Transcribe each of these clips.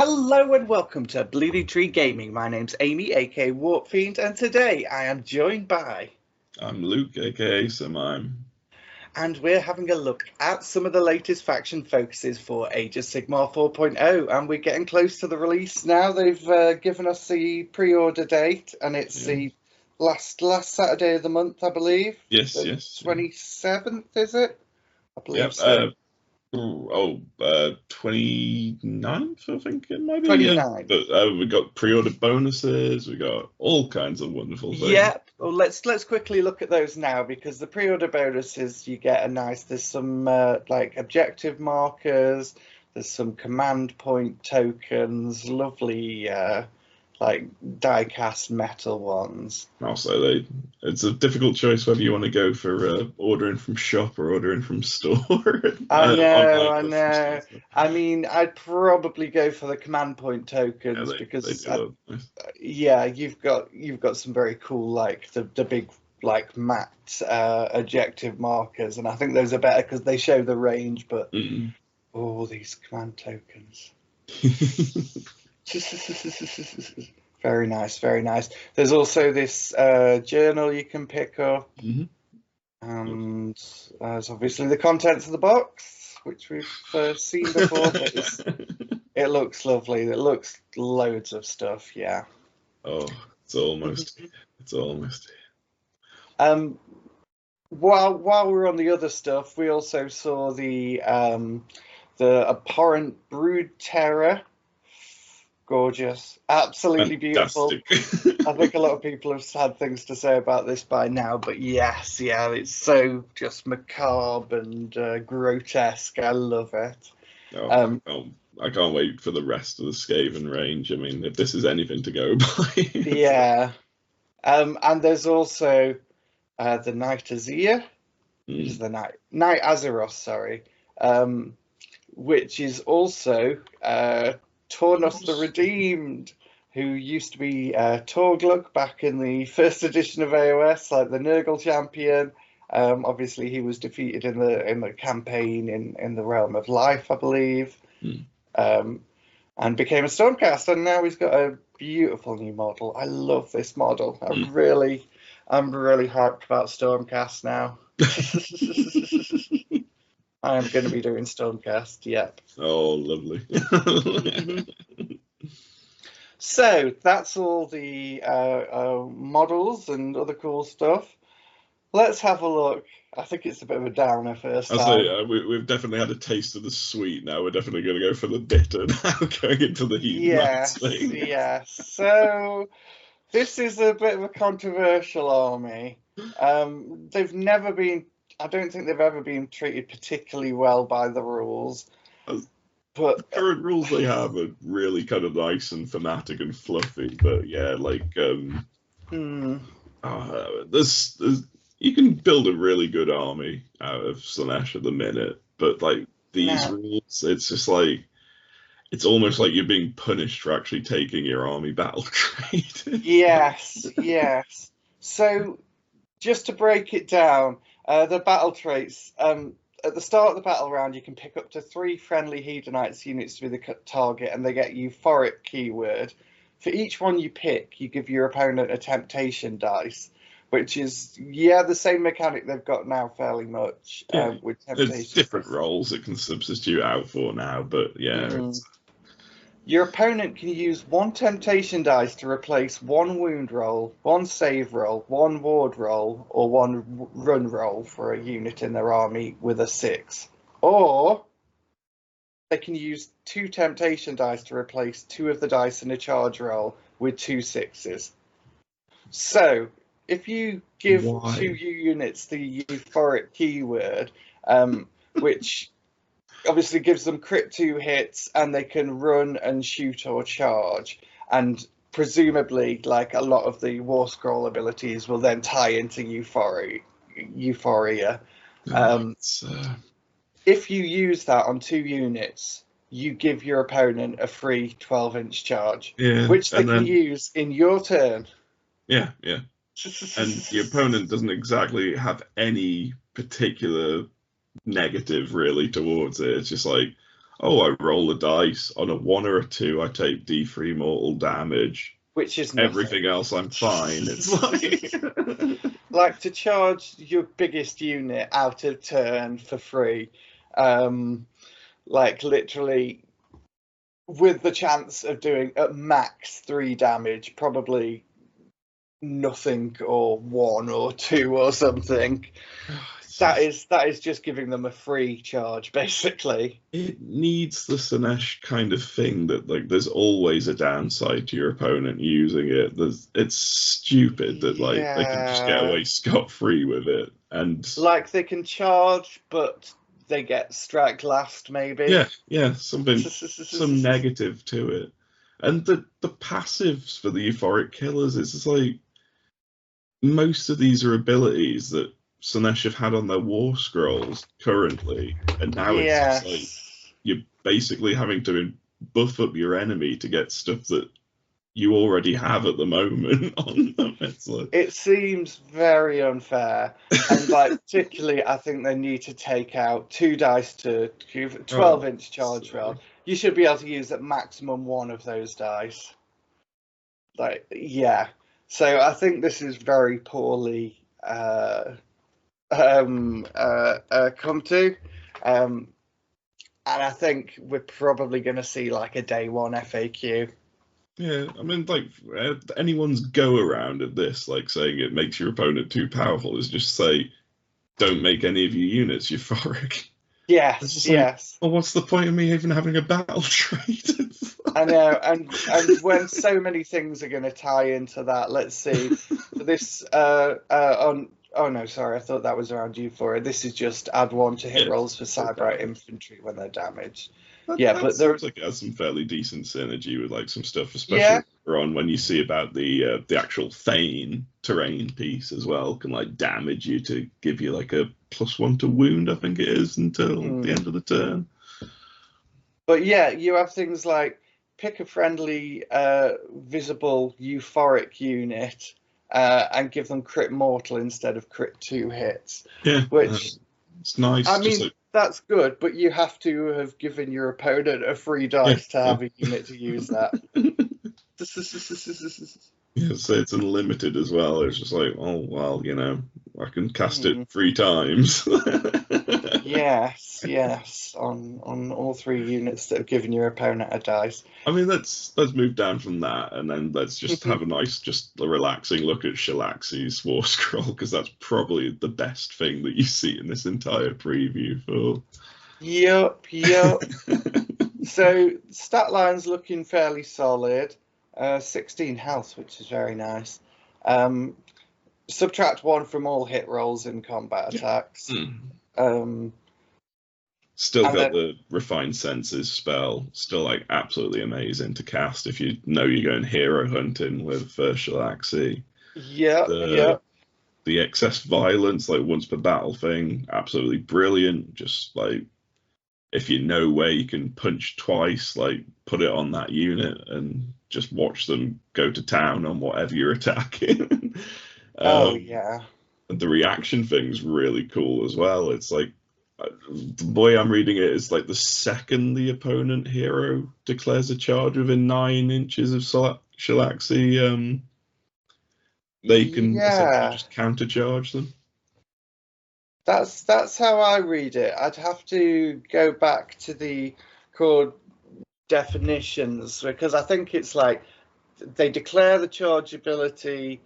Hello and welcome to Bleeding Tree Gaming. My name's Amy, aka Warp Fiend, and today I am joined by... I'm Luke, aka Samime. And we're having a look at some of the latest faction focuses for Age of Sigmar 4.0, and we're getting close to the release now. They've given us the pre-order date, and it's the last Saturday of the month, I believe. Yes, the yes. 27th, is it? I believe Yep, so. 29th, I think it might be. 29th. Yeah. But we got pre-order bonuses, we got all kinds of wonderful things. Yep. Well, let's quickly look at those now, because the pre-order bonuses, you get there's some like objective markers, there's some command point tokens, lovely like die-cast metal ones. Also, it's a difficult choice whether you want to go for ordering from shop or ordering from store. I know. Stuff. I mean, I'd probably go for the command point tokens because yeah, you've got some very cool, like the big like matte objective markers, and I think those are better because they show the range. But these command tokens. Very nice, very nice. There's also this journal you can pick up, and there's obviously the contents of the box, which we've seen before, but it looks lovely. It looks loads of stuff, yeah. Oh, it's almost While we're on the other stuff, we also saw the abhorrent brood terror. Gorgeous, absolutely beautiful. I think a lot of people have had things to say about this by now, but yes, yeah, it's so just macabre and grotesque. I love it. I can't wait for the rest of the Skaven range. I mean, if this is anything to go by. Yeah. And there's also the Night Azir, which is the Night Azeroth, sorry, which is also Tornos the Redeemed, who used to be Torglug back in the first edition of AoS, like the Nurgle champion. Obviously, he was defeated in the campaign in the Realm of Life, I believe, and became a Stormcast. And now he's got a beautiful new model. I love this model. I'm really hyped about Stormcast now. I am going to be doing Stormcast, yep. Oh, lovely. So that's all the models and other cool stuff. Let's have a look. I think it's a bit of a downer first time. We've definitely had a taste of the sweet. Now we're definitely going to go for the bitter now, going into the heat. Yes. So this is a bit of a controversial army. They've never been... I don't think they've ever been treated particularly well by the rules. But the current rules they have are really kind of nice and thematic and fluffy. But yeah, like there's you can build a really good army out of Slaanesh at the minute, but like these rules, it's just like it's almost like you're being punished for actually taking your army battle trait. Yes. So just to break it down. The battle traits, at the start of the battle round, you can pick up to 3 friendly Hedonites units to be the target, and they get euphoric keyword. For each one you pick, you give your opponent a temptation dice, which is, the same mechanic they've got now fairly much. With temptation. There's different roles it can substitute out for now, but yeah. Your opponent can use 1 temptation dice to replace 1 wound roll, 1 save roll, 1 ward roll, or 1 run roll for a unit in their army with a 6. Or they can use 2 temptation dice to replace 2 of the dice in a charge roll with 2 6s. So if you give 2 units the euphoric keyword, which obviously gives them crit 2 hits, and they can run and shoot or charge, and presumably like a lot of the war scroll abilities will then tie into euphoria. If you use that on 2 units, you give your opponent a free 12-inch charge, which they can use in your turn. And the opponent doesn't exactly have any particular negative really towards it. It's just like, oh, I roll the dice on a 1 or a 2, I take D3 mortal damage. Which is Everything nothing. else, I'm fine. It's like, Like to charge your biggest unit out of turn for free, like literally with the chance of doing at max 3 damage, probably nothing or 1 or 2 or something. That is just giving them a free charge, basically. it needs the Sinesh kind of thing that like there's always a downside to your opponent using it. It's stupid that like they can just get Yeah. away scot-free with it. And Like they can charge, but they get strike last, maybe. yeah, some negative to it. And the passives for the euphoric killers, it's just like most of these are abilities that Sinesh have had on their war scrolls currently, and now it's just like Yes. you're basically having to buff up your enemy to get stuff that you already have at the moment on them. It's like It seems very unfair. And like particularly I think they need to take out 2 dice to 12-inch charge silly. rod. You should be able to use at maximum 1 of those dice. Like, yeah. So I think this is very poorly come to. And I think we're probably going to see like a day 1 FAQ. Yeah, I mean, like anyone's go around at this, like saying it makes your opponent too powerful, is just say, don't make any of your units euphoric. It's Yes, just like, yes. well, what's the point of me even having a battle trait? I know, and when so many things are going to tie into that, let's see. This on oh no, sorry, I thought that was around you for it. This is just add 1 to hit Yeah, rolls for so Cyberite infantry when they're damaged. that, Yeah, that but there, seems like it has some fairly decent synergy with like some stuff, especially yeah, later on when you see about the actual Thane terrain piece as well, can like damage you to give you like a +1 to wound, I think it is, until the end of the turn. but yeah, you have things like pick a friendly visible euphoric unit and give them crit mortal instead of crit 2 hits, Yeah, which it's nice. I Just mean, like that's good, but you have to have given your opponent a free yeah, dice to have a unit to use that. yeah, so it's unlimited as well. It's just like, oh well, I can cast it Hmm. 3 times. Yes, yes, on all 3 units that have given your opponent a dice. I mean, let's move down from that, and then let's just have a nice, just a relaxing look at Shalaxi's War Scroll, because that's probably the best thing that you see in this entire preview for. Yup, yup. So stat line's looking fairly solid. 16 health, which is very nice. Subtract 1 from all hit rolls in combat attacks. Still And got then, the refined senses spell. Still like absolutely amazing to cast if you know you're going hero hunting with Shalaxi. yeah, The the excess violence, like once per battle thing, absolutely brilliant. Just like if you know where you can punch twice, like put it on that unit and just watch them go to town on whatever you're attacking. oh um, yeah. and the reaction thing's really cool as well. It's like the way I'm reading it is like the second the opponent hero declares a charge within 9 inches of Shalaxi, they can essentially Yeah, just countercharge them. that's how I read it. I'd have to go back to the core definitions because I think it's like they declare the charge ability,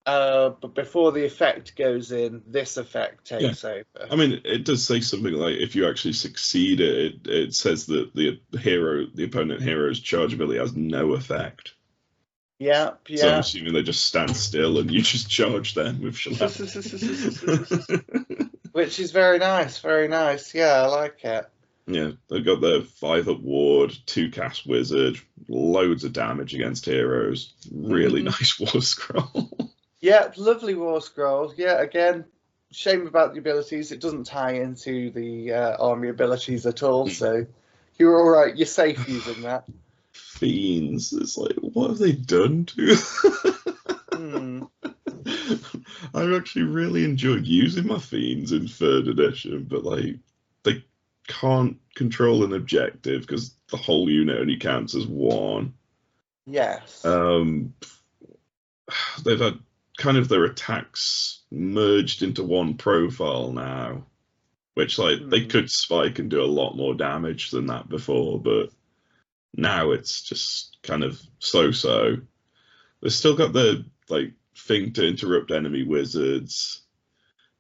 but before the effect goes in, this effect Yeah. takes over. I mean, it does say something like if you actually succeed it says that the opponent hero's charge ability has no effect. Yeah, So I'm yeah. assuming they just stand still and you just charge them with shellac. Which is very nice, very nice. Yeah, I like it. Yeah, they've got their 5-up ward, 2 cast wizard, loads of damage against heroes. Really nice war scroll. Yeah, lovely war scroll. Yeah, again, shame about the abilities. It doesn't tie into the army abilities at all. So you're all right. You're safe using that. Fiends. It's like, what have they done to? I've actually really enjoyed using my fiends in 3rd edition, but like they can't control an objective because the whole unit only counts as one. Yes. They've had kind of their attacks merged into one profile now, which like they could spike and do a lot more damage than that before, but now it's just kind of so-so. They've still got the like thing to interrupt enemy wizards.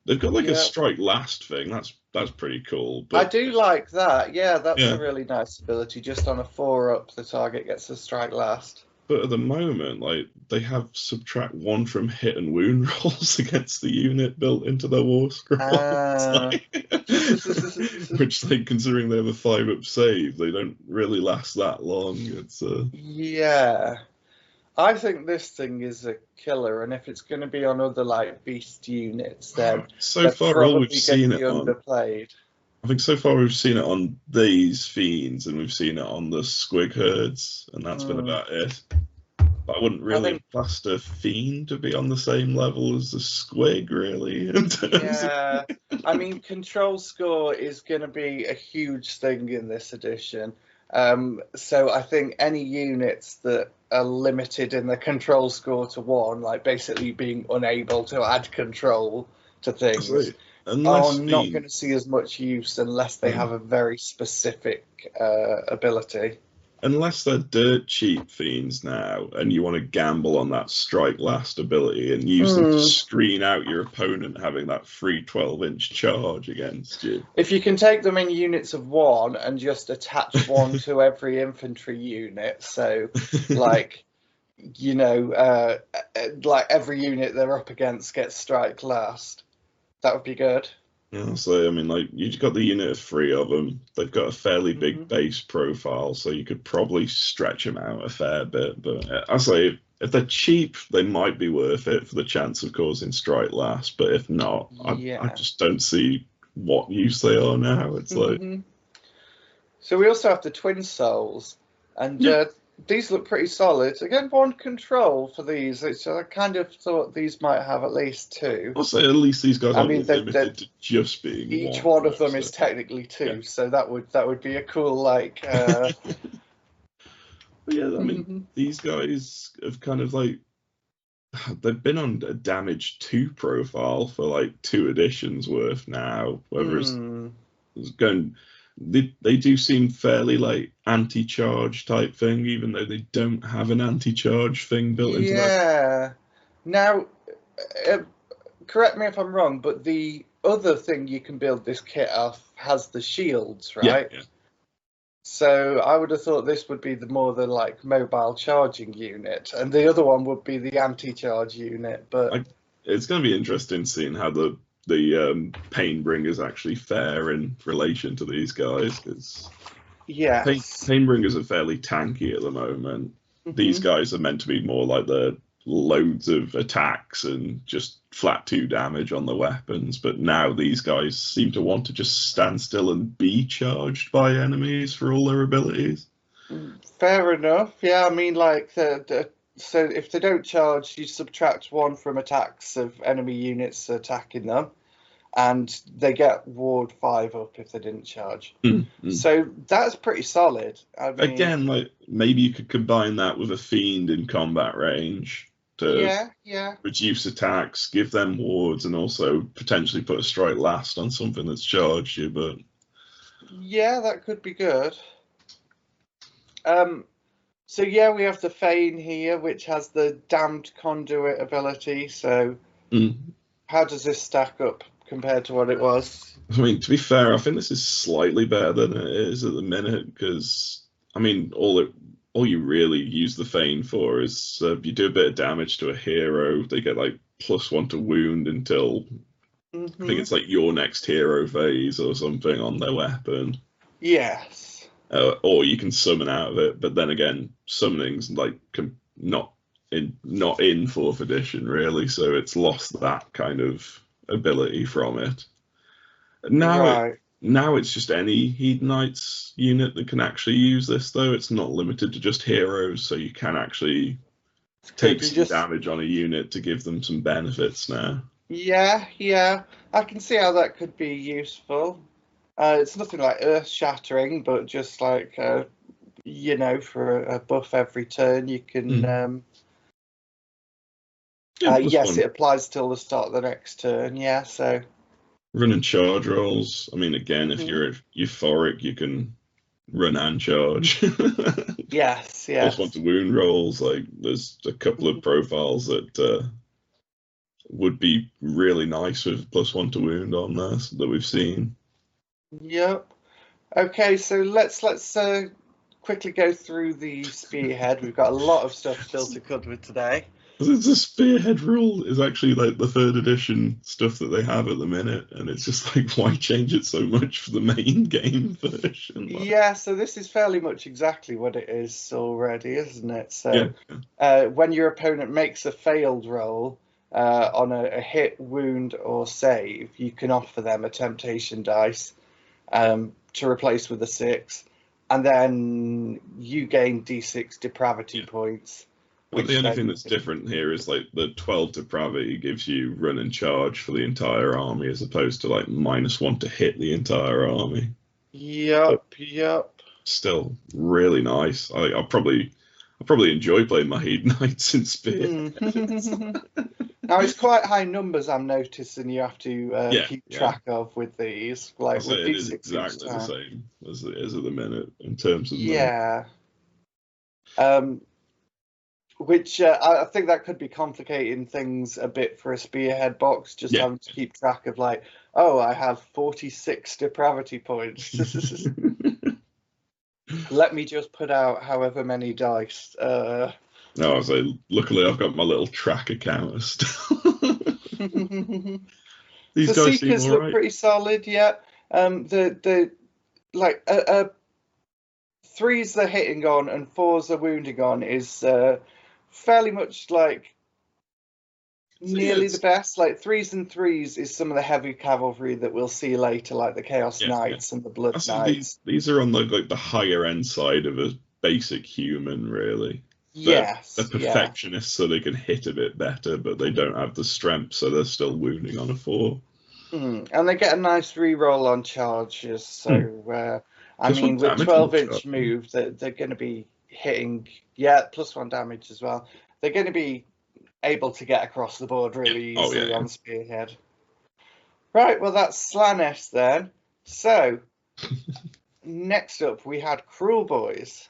They've got like a strike last thing. That's pretty cool. But I do like that. Yeah, that's a really nice ability. Just on a 4-up, the target gets a strike last. But at the moment, like they have subtract 1 from hit and wound rolls against the unit built into their war scroll. Which, like, considering they have a 5-up save, they don't really last that long. It's yeah. I think this thing is a killer, and if it's going to be on other like beast units, then so far all we've seen it underplayed. I think so far we've seen it on these fiends, and we've seen it on the squig herds, and that's been about it. But I wouldn't really class a fiend to be on the same level as the squig, really. Yeah, I mean, control score is going to be a huge thing in this edition. So I think any units that are limited in the control score to 1, like basically being unable to add control to things, are not going to see as much use unless they have a very specific ability. Unless they're dirt cheap fiends now, and you want to gamble on that strike last ability and use them to screen out your opponent having that free 12-inch charge against you. If you can take them in units of 1 and just attach 1 to every infantry unit, so like, you know, like every unit they're up against gets strike last, that would be good. Yeah, so I mean, like, you've got the unit of 3 of them. They've got a fairly big base profile, so you could probably stretch them out a fair bit. But I say, if they're cheap, they might be worth it for the chance of causing strike last. But if not, I just don't see what use they are now. It's like. So we also have the twin souls, and these look pretty solid. Again, 1 control for these. So I kind of thought these might have at least 2. I'll say at least these guys aren't limited to just being each one of them is technically 2, so that would be a cool like. But yeah, I mean, these guys have kind of like they've been on a damage 2 profile for like 2 editions worth now. Whether it's going. They do seem fairly like anti-charge type thing, even though they don't have an anti-charge thing built into that. Yeah. Now, correct me if I'm wrong, but the other thing you can build this kit off has the shields, right? Yeah. So I would have thought this would be the like mobile charging unit, and the other one would be the anti-charge unit. But it's going to be interesting seeing how the Painbringers actually fare in relation to these guys, because Painbringers are fairly tanky at the moment. These guys are meant to be more like the loads of attacks and just flat 2 damage on the weapons, but now these guys seem to want to just stand still and be charged by enemies for all their abilities. Fair enough. Yeah, I mean, like so if they don't charge, you subtract 1 from attacks of enemy units attacking them, and they get ward 5 up if they didn't charge. So that's pretty solid. I mean, again, like maybe you could combine that with a fiend in combat range to reduce attacks, give them wards, and also potentially put a strike last on something that's charged you. But yeah, that could be good. So yeah, we have the Fane here, which has the damned conduit ability. So how does this stack up compared to what it was? I mean, to be fair, I think this is slightly better than it is at the minute, because I mean, all you really use the Fane for is you do a bit of damage to a hero, they get like +1 to wound until I think it's like your next hero phase or something on their weapon. Yes. Or you can summon out of it, but then again, summoning's like not in 4th edition really, so it's lost that kind of ability from it. Now it's just any Hedonites unit that can actually use this, though. It's not limited to just heroes, so you can actually take some damage on a unit to give them some benefits now. Yeah, I can see how that could be useful. It's nothing like earth-shattering, but just like for a buff every turn, you can. Yeah, plus Yes, one. it applies till the start of the next turn. Yeah, so. Run and charge rolls. I mean, again, if you're euphoric, you can run and charge. Yes, Plus one yes. to wound rolls. Like, there's a couple of profiles that would be really nice with plus one to wound on there that we've seen. Yep. Okay, so let's quickly go through the spearhead. We've got a lot of stuff still to cover today. The spearhead rule is actually like the third edition stuff that they have at the minute, and it's just like, why change it so much for the main game version? Yeah, so this is fairly much exactly what it is already, isn't it? So Yeah. when your opponent makes a failed roll on a hit, wound, or save, you can offer them a temptation dice to replace with a 6, and then you gain D6 depravity points. Well, the Which only then thing you that's can... different here is like the 12 depravity gives you run and charge for the entire army as opposed to like -1 to hit the entire army. But Yep. still really nice. I probably enjoy playing my Hedonites in Spear. Now it's quite high numbers I'm noticing you have to Yeah, keep yeah. track of with these, I like say with it is D6 each exactly the time. same as it is at the minute in terms of number. Yeah. Which I think that could be complicating things a bit for a spearhead box, just Yeah. having to keep track of like, oh, I have 46 depravity points. Let me just put out however many dice. No, I say, luckily I've got my little tracker counter still. These So guys seem Seekers all look right. pretty solid, yeah. The like threes they're hitting on and fours they're wounding on is fairly much like So yeah, nearly the best. Like threes and threes is some of the heavy cavalry that we'll see later, like the Chaos yeah. Knights and the Blood I say Knights. these are on the higher end side of a basic human, really. They're Yes, yeah. perfectionists, so they can hit a bit better, but they don't have the strength, so they're still wounding on a 4. And they get a nice re-roll on charges. So, I Plus one mean, with damage on 12-inch charge. move, they're going to be hitting, yeah, plus 1 damage as well. They're going to be able to get across the board Yeah. really Oh easily yeah, on Spearhead. Right, well, that's Slanesh then. So, next up, we had Cruel Boys.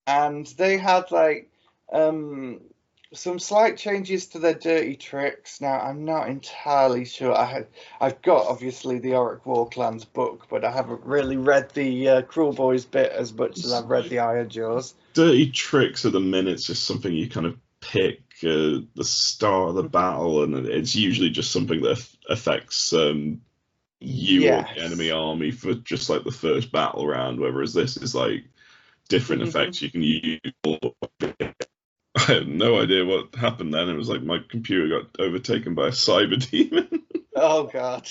And they had, like, some slight changes to their dirty tricks. Now, I'm not entirely sure. I've got obviously the Auric War Clans book, but I haven't really read the Cruel Boys bit as much as yeah. I've read the Iron Jaws. Dirty tricks at the minute's just something you kind of pick the start of the battle, and it's usually just something that affects you or the enemy Yes. army for just like the first battle round. Whereas this is like different effects you can use. I have no idea what happened then. It was like my computer got overtaken by a cyber demon. Oh God.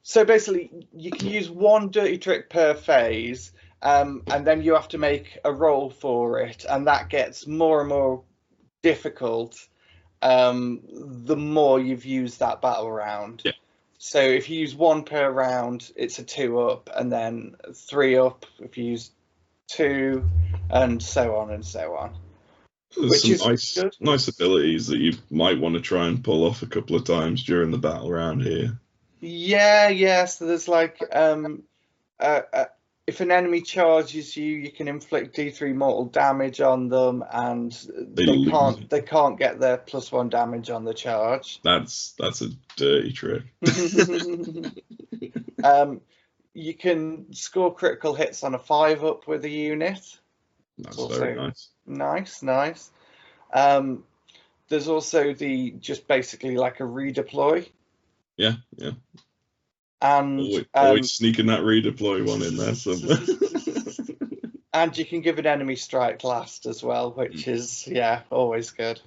So basically, you can use one dirty trick per phase, and then you have to make a roll for it, and that gets more and more difficult the more you've used that battle round. Yeah. So if you use one per round, it's a 2 up, and then 3 up if you use 2, and so on and so on. There's Which some is good. nice abilities that you might want to try and pull off a couple of times during the battle round here. Yeah. So there's like if an enemy charges you, you can inflict D3 mortal damage on them, and they can't get their +1 damage on the charge. That's a dirty trick. You can score critical hits on a 5 up with a unit. That's Also very nice. Nice. There's also the just basically like a redeploy. Yeah. And always sneaking that redeploy one in there somewhere. And you can give an enemy strike last as well, which is always good.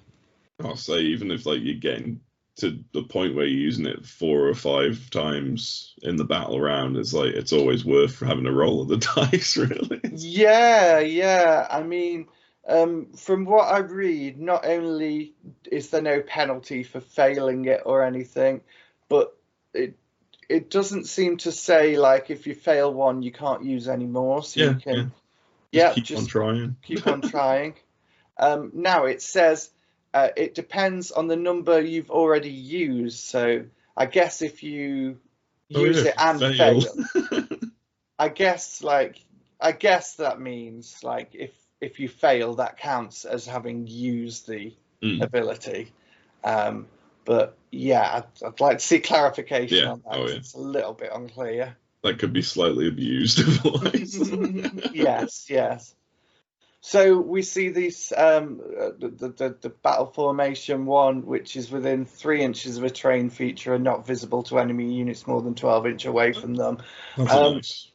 I'll say even if like you're getting to the point where you're using it 4 or 5 times in the battle round, it's always worth having a roll of the dice, really. Yeah. I mean, from what I read, not only is there no penalty for failing it or anything, but it doesn't seem to say like if you fail one, you can't use any more. So you can, keep on trying. keep on trying. Now it says it depends on the number you've already used. So I guess if you use it and fail, I guess that means like if you fail, that counts as having used the ability. But yeah, I'd like to see clarification on that. It's a little bit unclear. That could be slightly abused. Yes. So we see these the battle formation one, which is within 3 inches of a terrain feature and not visible to enemy units more than 12 inches away from them. That's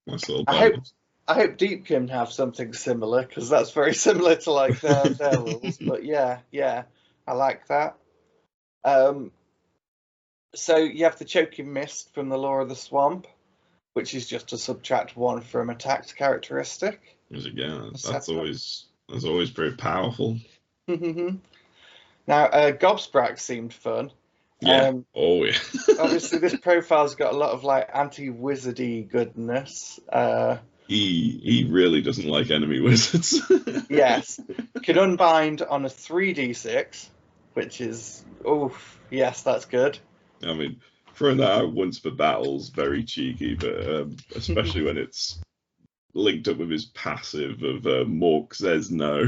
nice little bonus. I hope Deep can have something similar, because that's very similar to like their rules. But yeah, I like that. So you have the choking mist from the Law of the Swamp, which is just to subtract 1 from attacked characteristic. Again, that's always pretty powerful. Now, Gobsprack seemed fun. Yeah. Obviously, this profile's got a lot of like anti-wizardy goodness. He really doesn't like enemy wizards. Yes, can unbind on a 3d6, which is yes, that's good. I mean, throwing that out once per battle's very cheeky, but especially when it's linked up with his passive of Mork says no.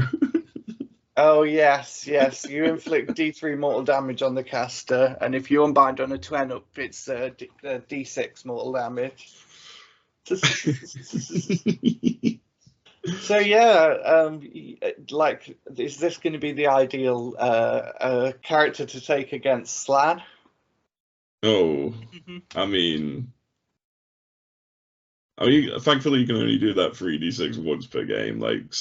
Oh yes, you inflict D3 mortal damage on the caster, and if you unbind on a 20 up, it's D6 mortal damage. So yeah, like, is this going to be the ideal character to take against Slan? I mean, thankfully you can only do that 3d6 once per game. Like,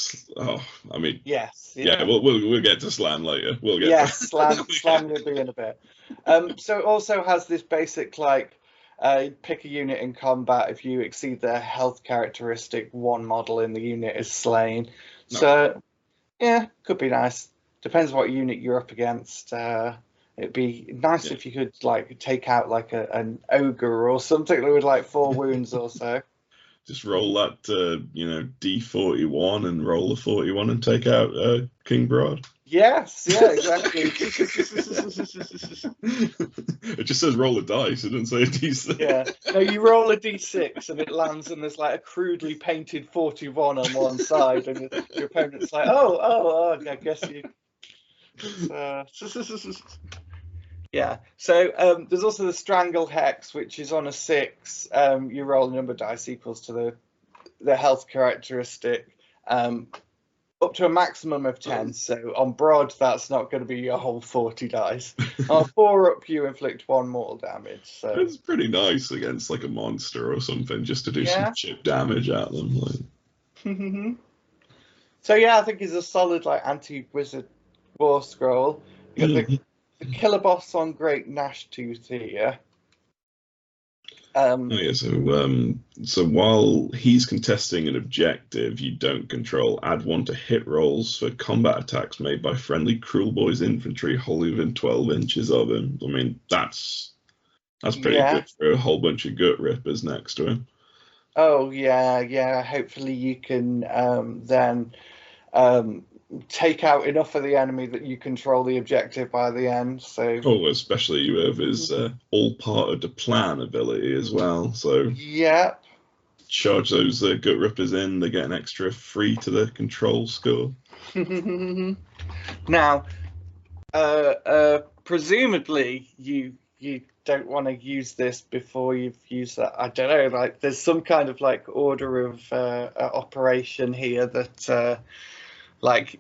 yes, yeah. We'll get to Slan later. Slan will be in a bit. So it also has this basic like, pick a unit in combat. If you exceed their health characteristic, 1 model in the unit is slain. So yeah, could be nice. Depends what unit you're up against. It'd be nice if you could like take out like an ogre or something with like 4 wounds or so. Just roll that, D41 and roll a 41 and take out King Broad. Yes, yeah, exactly. It just says roll a dice. It doesn't say a D6. Yeah, no, you roll a D6 and it lands, and there's like a crudely painted 41 on one side, and your opponent's like, oh, I guess you. Yeah. So there's also the Strangle Hex, which is on a 6. You roll a number of dice equals to the health characteristic, up to a maximum of 10. So on Broad, that's not going to be a whole 40 dice. On 4 up, you inflict 1 mortal damage. So it's pretty nice against like a monster or something, just to do some chip damage at them. Like. So yeah, I think he's a solid like anti-wizard war scroll. You got the killer boss on Great Gnash Tooth here. So while he's contesting an objective you don't control, add 1 to hit rolls for combat attacks made by friendly Kruleboy's infantry wholly within 12 inches of him. I mean, that's pretty good for a whole bunch of gut rippers next to him. Oh yeah. Hopefully you can then take out enough of the enemy that you control the objective by the end. So especially with his all part of the plan ability as well. So charge those gut rippers in, they get an extra 3 to the control score. Now presumably you don't want to use this before you've used that. I don't know, like there's some kind of like order of operation here that like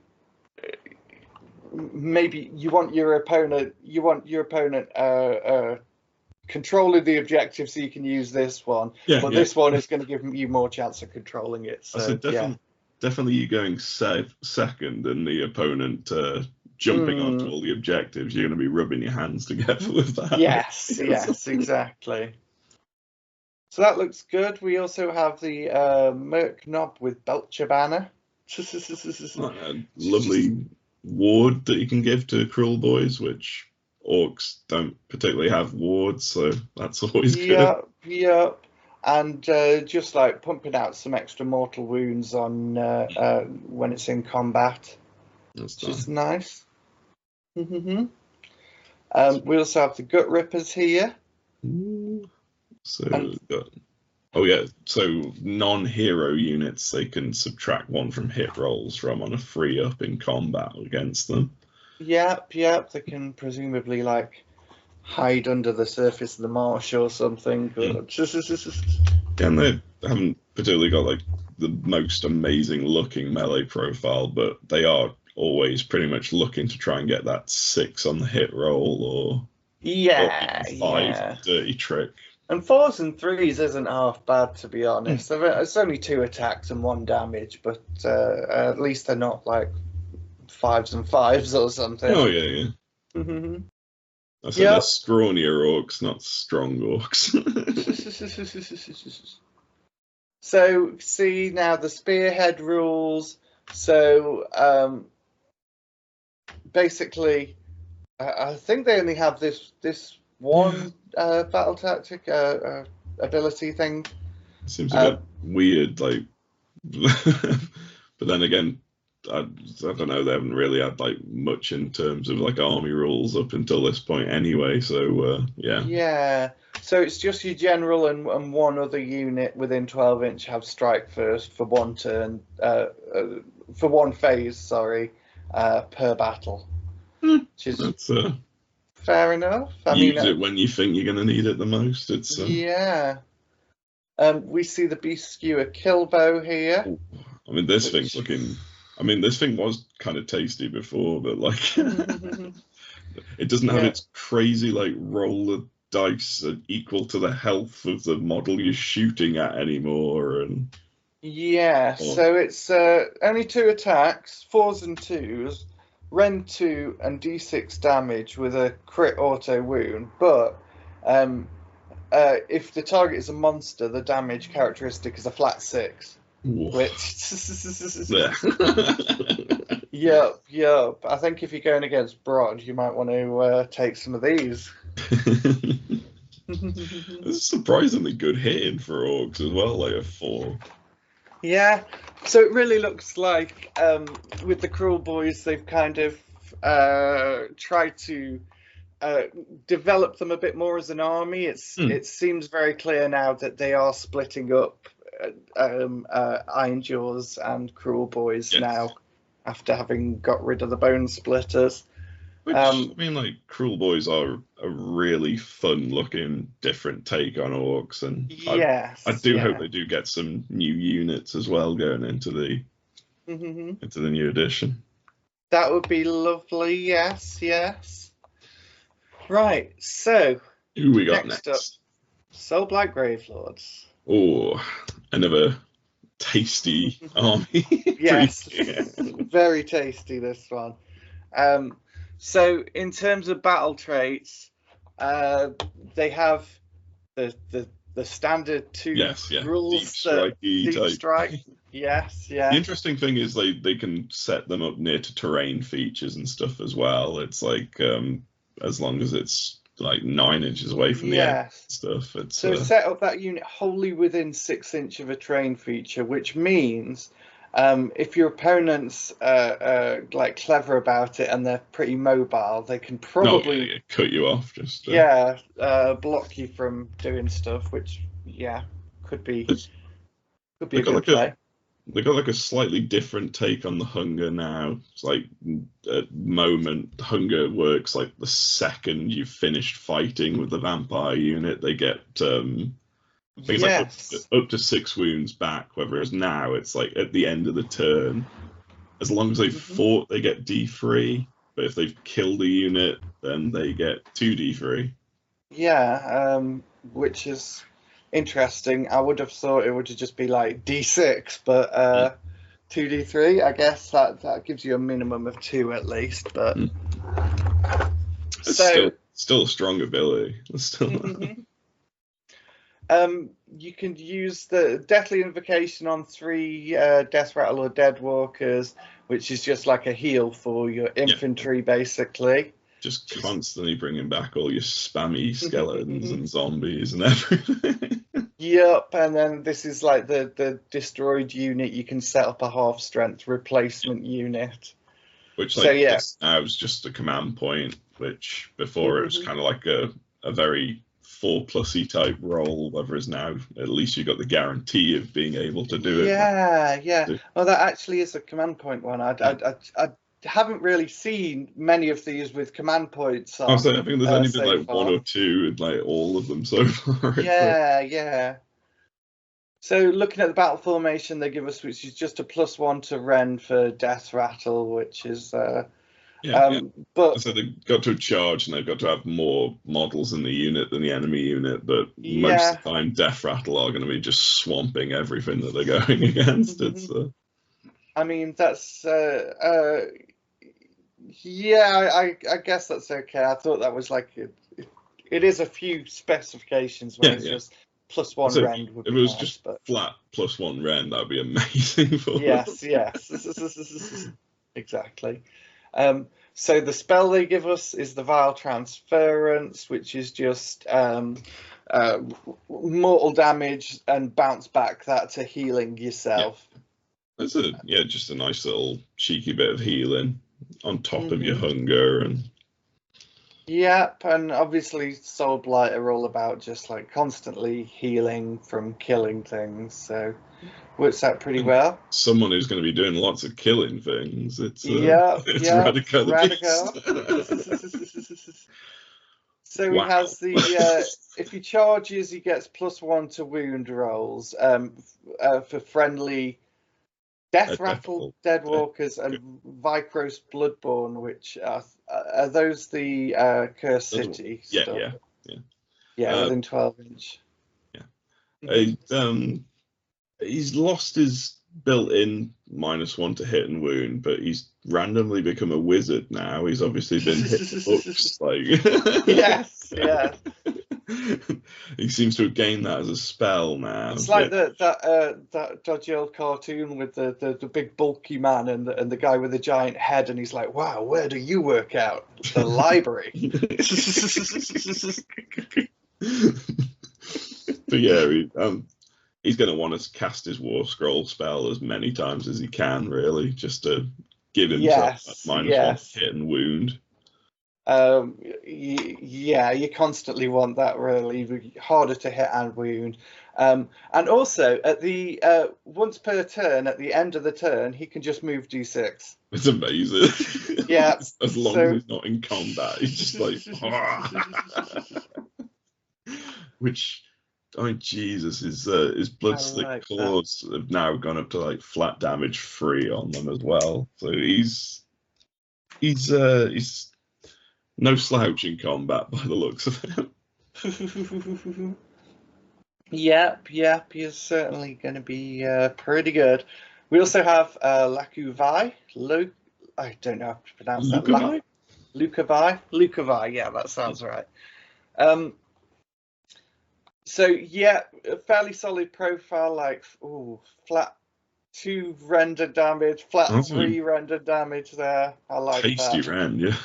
maybe you want your opponent controlling the objective so you can use this one, this one is going to give you more chance of controlling it. So definitely you going second and the opponent jumping onto all the objectives, you're going to be rubbing your hands together with that. Yes, exactly. So that looks good. We also have the Merc Knob with Belcher Banner. A lovely ward that you can give to Kruleboyz, which orcs don't particularly have wards, so that's always good. Yep, yep. And just like pumping out some extra mortal wounds on when it's in combat, That's which is nice. nice. We also have the gut rippers here. Ooh. So, And oh yeah, so non-hero units, they can subtract 1 from hit rolls from on a free up in combat against them. yep, they can presumably like hide under the surface of the marsh or something. But And they haven't particularly got like the most amazing looking melee profile, but they are always pretty much looking to try and get that 6 on the hit roll or yeah, even 5 yeah. dirty trick. And 4s and 3s isn't half bad, to be honest. It's only 2 attacks and 1 damage, but at least they're not like 5s and 5s or something. Oh yeah, yeah. I said they're scrawnier orcs, not strong orcs. So see now the spearhead rules. So basically, I think they only have this one battle tactic ability thing. Seems a bit weird, like. But then again, I don't know. They haven't really had like much in terms of like army rules up until this point, anyway. So yeah. Yeah. So it's just your general and one other unit within 12 inch have strike first for 1 turn, for 1 phase, sorry, per battle. Which is That's fair enough. I use mean, it when you think you're going to need it the most. It's yeah. We see the Beast Skewer Killbow here. I mean, this thing's looking. I mean, this thing was kind of tasty before, but like, it doesn't have its crazy like roll of dice equal to the health of the model you're shooting at anymore. And so it's only 2 attacks, 4s and 2s, Ren 2 and D6 damage with a crit auto wound. But if the target is a monster, the damage characteristic is a flat 6. Which yep. I think if you're going against Brod, you might want to take some of these. It's surprisingly good hitting for orcs as well, like a 4. Yeah, so it really looks like with the Cruel Boys, they've kind of tried to develop them a bit more as an army. It seems very clear now that they are splitting up Iron Jaws and Cruel Boys now, after having got rid of the Bone Splitters. Which, I mean, like, Cruel Boys are a really fun-looking, different take on orcs, and I do hope they do get some new units as well going into the new edition. That would be lovely. Yes. Right. So, who we got next? Up, Soul Black Gravelords. Oh, another tasty army. Yes, very tasty, this one. So in terms of battle traits, they have the standard 2 rules. Deep strike. Yes. The interesting thing is they can set them up near to terrain features and stuff as well. It's like as long as it's like 9 inches away from the end stuff. So set up that unit wholly within 6 inch of a terrain feature, which means if your opponent's like clever about it and they're pretty mobile, they can probably cut you off. Just block you from doing stuff, which could be a good play. They got like a slightly different take on the hunger now. It's like at the moment, hunger works like the second you've finished fighting with the vampire unit. They get like up to 6 wounds back, whereas now it's like at the end of the turn. As long as they've fought, they get D3. But if they've killed a unit, then they get 2D3. Yeah, which is interesting. I would have thought it would just be like D6, but 2D3. I guess that gives you a minimum of 2 at least. But it's still a strong ability. You can use the Deathly Invocation on 3 Death Rattle or Dead Walkers, which is just like a heal for your infantry, basically. just constantly bringing back all your spammy skeletons and zombies and everything. Yep, and then this is like the destroyed unit. You can set up a half-strength replacement unit. Which, So like, yeah, this now is just a command point, which before it was kind of like a very 4+y type role, whereas now at least you got the guarantee of being able to do it. yeah. Well, that actually is a command point one. I haven't really seen many of these with command points on. I think there's only been so like far. 1 or 2 in like all of them so far. Yeah. So looking at the battle formation they give us, which is just a +1 to Ren for Death Rattle, which is but so they've got to charge and they've got to have more models in the unit than the enemy unit, but most of the time Death Rattle are going to be just swamping everything that they're going against. It's I mean that's I guess that's okay. I thought that was like it is a few specifications where it's just +1 Rend would be if it was nice, just but flat +1 Rend, that would be amazing for yes exactly. So the spell they give us is the Vile Transference, which is just mortal damage and bounce back that to healing yourself. That's just a nice little cheeky bit of healing on top of your hunger. And yep, and obviously Soul Blight are all about just like constantly healing from killing things, so works out pretty well. Someone who's going to be doing lots of killing things. It's Radical. So wow. he has the if he charges, he gets +1 to wound rolls for friendly Death Rattle, Deadwalkers, and Vicros Bloodborne, which are those the Cursed City stuff? Yeah, within 12 inch. He's lost his built-in -1 to hit and wound, but he's randomly become a wizard now. He's obviously been hit the books, like yes. He seems to have gained that as a spell now. It's like that dodgy old cartoon with the big bulky man and the guy with the giant head, and he's like, "Wow, where do you work out?" The library. But yeah, he's going to want to cast his War Scroll spell as many times as he can, really, just to give himself that -1 hit and wound. You constantly want that, really harder to hit and wound. And also at the once per turn, at the end of the turn, he can just move D6. It's amazing. Yeah. As long as he's not in combat, he's just like which, I mean, Jesus, his Bloodstick claws have now gone up to like flat damage 3 on them as well. So he's no slouch in combat by the looks of him. Yep, he's certainly going to be pretty good. We also have Lakuvai. I don't know how to pronounce that. Lukavai. Yeah, that sounds right. So yeah, a fairly solid profile, like flat 2 render damage, flat 3 render damage there. I like tasty that. rend, yeah.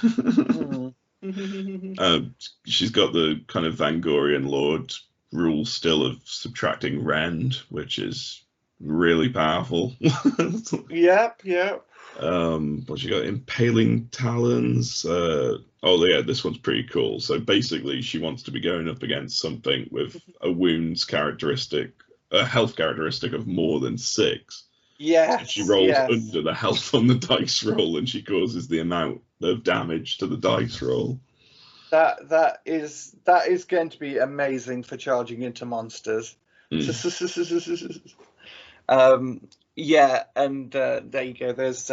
She's got the kind of Vangorian Lord rule still of subtracting rend, which is really powerful. Yep. But she got Impaling Talons. This one's pretty cool. So basically, she wants to be going up against something with a wounds characteristic, a health characteristic of more than 6. Yes. So she rolls under the health on the dice roll, and she causes the amount of damage to the dice roll. That is going to be amazing for charging into monsters. Yeah, and there you go. There's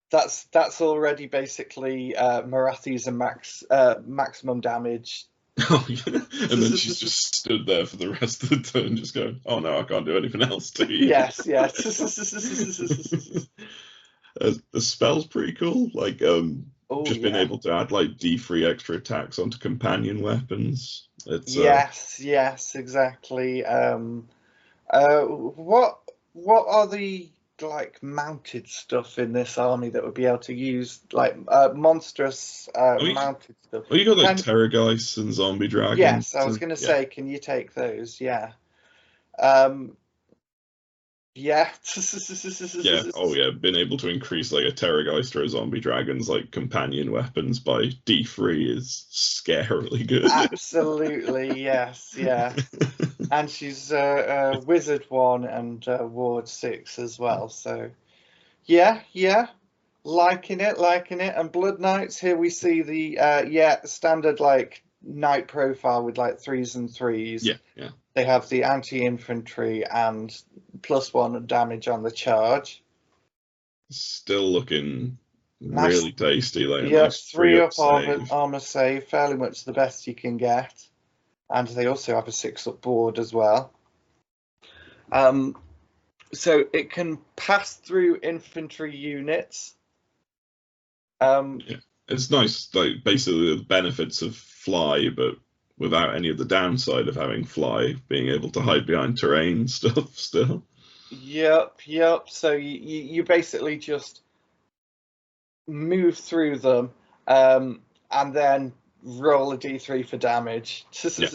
that's already basically Marathi's and maximum damage. Oh, yeah. And then she's just stood there for the rest of the turn, just going, "Oh no, I can't do anything else to you." Yes. The spell's pretty cool. Like, being able to add like D3 extra attacks onto companion weapons. It's yes, exactly. What are the like mounted stuff in this army that would be able to use like monstrous mounted stuff. Well, you got like Can Terrorgeists and zombie dragons. Yes, I was going to Yeah. say, can you take those? Yeah. Um, yeah. Yeah. Oh yeah. Been able to increase like a Terrorgeist or a zombie dragon's like companion weapons by D3 is scarily good. Absolutely, yes, yeah. And she's Wizard 1 and Ward 6 as well. So, yeah, yeah. Liking it, liking it. And Blood Knights, here we see the, standard like knight profile with like 3s and 3s. Yeah, yeah. They have the anti-infantry and +1 damage on the charge. Still looking Nice. really tasty. Like a Yeah, nice 3 3-up up save. armor save, fairly much the best you can get. And they also have a 6-up board as well. So it can pass through infantry units. Yeah. It's nice, like basically the benefits of fly, but without any of the downside of having fly, being able to hide behind terrain stuff still. Yep. So you basically just move through them, and then roll a d3 for damage. Yeah.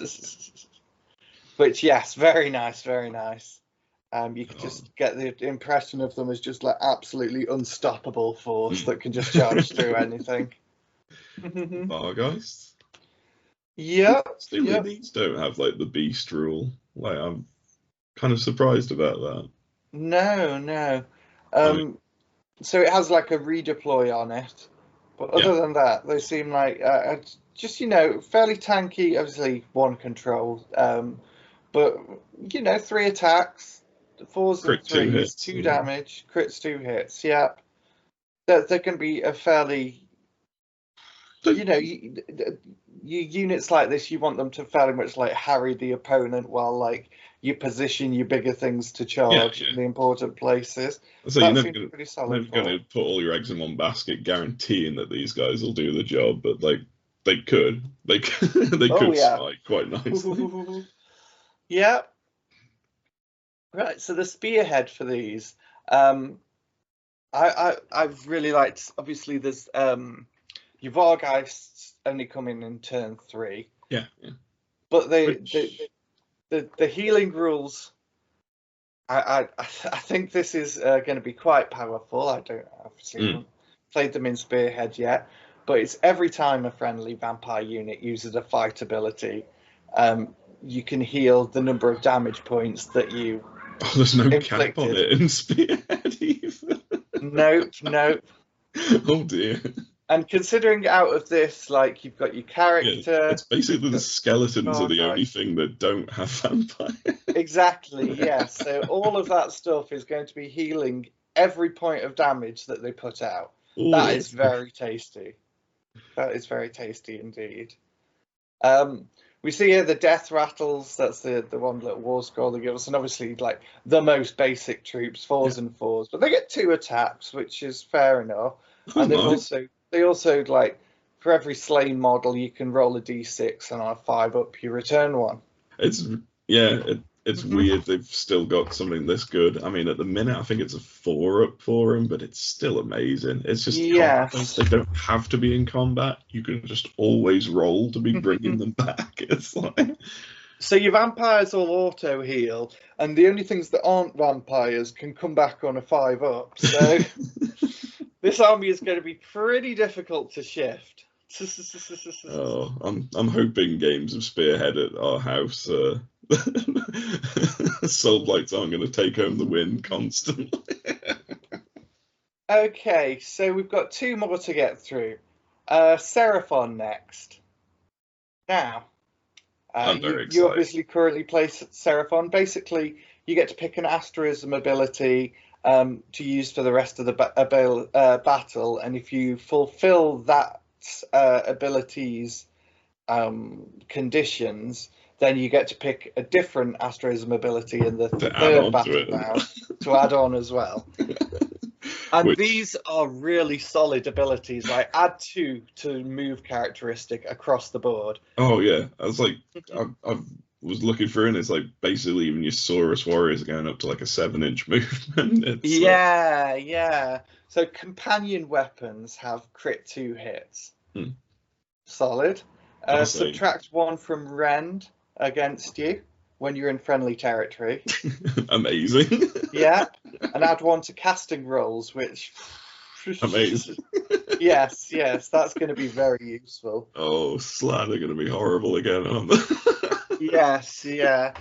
Which, yes, very nice, very nice. You can just get the impression of them as just like absolutely unstoppable force that can just charge through anything. Vargeist? Yep. These don't have like the beast rule. Like I'm kind of surprised about that. No. So it has like a redeploy on it, but other than that, they seem like just fairly tanky. Obviously, 1 control, but 3 attacks, 4s and 3s, 2 damage, crits, 2 hits. Yep, they're going to be a fairly, units like this. You want them to fairly much like harry the opponent while like you position your bigger things to charge in the important places. So that you're seems pretty solid. never going to put all your eggs in one basket, guaranteeing that these guys will do the job. But like they could smite quite nicely. Yeah. Right. So the spearhead for these, I've really liked. Obviously, there's your Vargeists only come in turn 3. Yeah. But the healing rules, I think this is going to be quite powerful. I don't obviously played them in Spearhead yet, but it's every time a friendly vampire unit uses a fight ability, you can heal the number of damage points that you. Oh, there's no cap on it in Spearhead either. No. Oh dear. And considering out of this, like you've got your character, it's basically the skeletons are the only thing that don't have vampire. Exactly, yeah. So all of that stuff is going to be healing every point of damage that they put out. Ooh. That is very tasty. That is very tasty indeed. We see here the death rattles. That's the one little war scroll they give us, and obviously like the most basic troops, 4s and 4s, but they get 2 attacks, which is fair enough. And they also like for every slain model you can roll a d6, and on a 5-up you return 1. It's weird they've still got something this good. I mean, at the minute I think it's a 4-up for them, but it's still amazing. It's just they don't have to be in combat. You can just always roll to be bringing them back. It's like so your vampires all auto heal, and the only things that aren't vampires can come back on a 5-up. So this army is going to be pretty difficult to shift. Oh, I'm hoping games of Spearhead at our house. Soul Blights aren't going to take home the win constantly. Okay, so we've got 2 more to get through. Seraphon next. Now, you obviously currently play Seraphon. Basically, you get to pick an asterism ability to use for the rest of the battle, and if you fulfill that ability's conditions, then you get to pick a different asterism ability in the third battle round to add on as well. And these are really solid abilities. Like add 2 to move characteristic across the board. Oh yeah, I was like, was looking through, and it's like basically even your Saurus warriors are going up to like a 7-inch movement. It's Yeah, yeah. So companion weapons have crit 2 hits. Solid. Subtract 1 from rend against you when you're in friendly territory. amazing. Yeah. And add 1 to casting rolls, which Amazing. yes, that's going to be very useful. Oh, Slan are going to be horrible again, aren't they? Yes, yeah.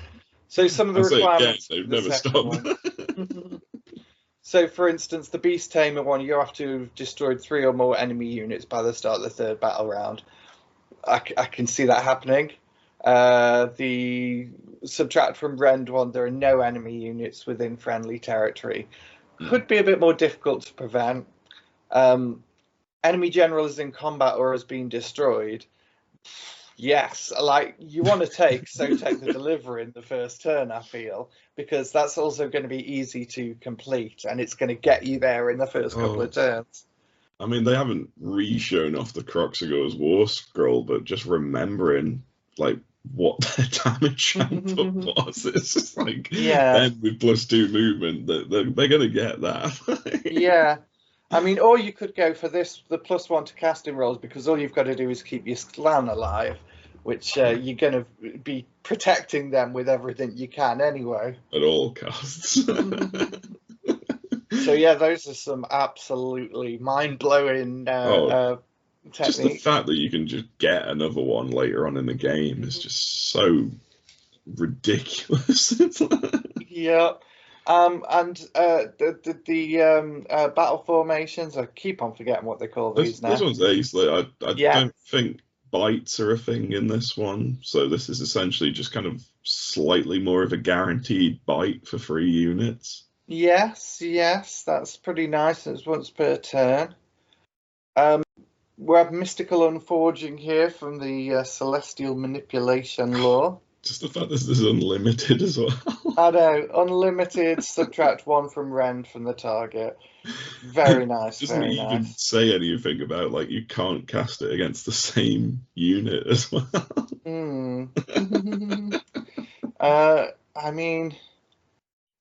So some of the requirements they've for the never second stopped. one. So, for instance, the Beast Tamer one, you have to have destroyed 3 or more enemy units by the start of the third battle round. I can see that happening. The subtract from rend one, there are no enemy units within friendly territory. Could be a bit more difficult to prevent. Enemy general is in combat or has been destroyed. Yes, like you want to take the delivery in the first turn, I feel, because that's also going to be easy to complete and it's going to get you there in the first couple of turns. I mean, they haven't re-shown off the Croxagor's War Scroll, but just remembering like what their damage output was, it's just like then with +2 movement, they're going to get that. Yeah. I mean, or you could go for the +1 to casting rolls, because all you've got to do is keep your Slan alive, which you're going to be protecting them with everything you can anyway. At all costs. So yeah, those are some absolutely mind-blowing techniques. Just the fact that you can just get another one later on in the game is just so ridiculous. Yeah. And the battle formations, I keep on forgetting what they call these now. This one's ace. Like, I don't think bites are a thing in this one, so this is essentially just kind of slightly more of a guaranteed bite for 3 units. Yes, that's pretty nice. It's once per turn. We have mystical unforging here from the celestial manipulation law. Just the fact this is unlimited as well. I know, unlimited, subtract 1 from rend from the target. Very nice. Doesn't even say anything about like you can't cast it against the same unit as well. I mean,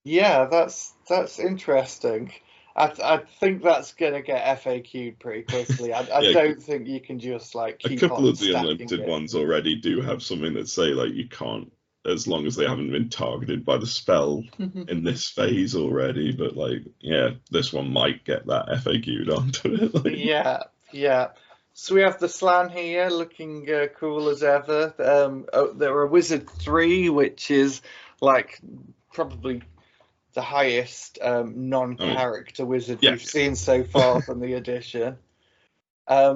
yeah, that's interesting. I think that's gonna get FAQ'd pretty quickly. I don't think you can just like keep a couple on of the unlimited ones already do have something that say like you can't, as long as they haven't been targeted by the spell in this phase already. But like, yeah, this one might get that FAQ'd onto it. Like. Yeah. So we have the Slan here, looking cool as ever. There are Wizard 3, which is like probably the highest non-character wizard we've seen so far from the edition. I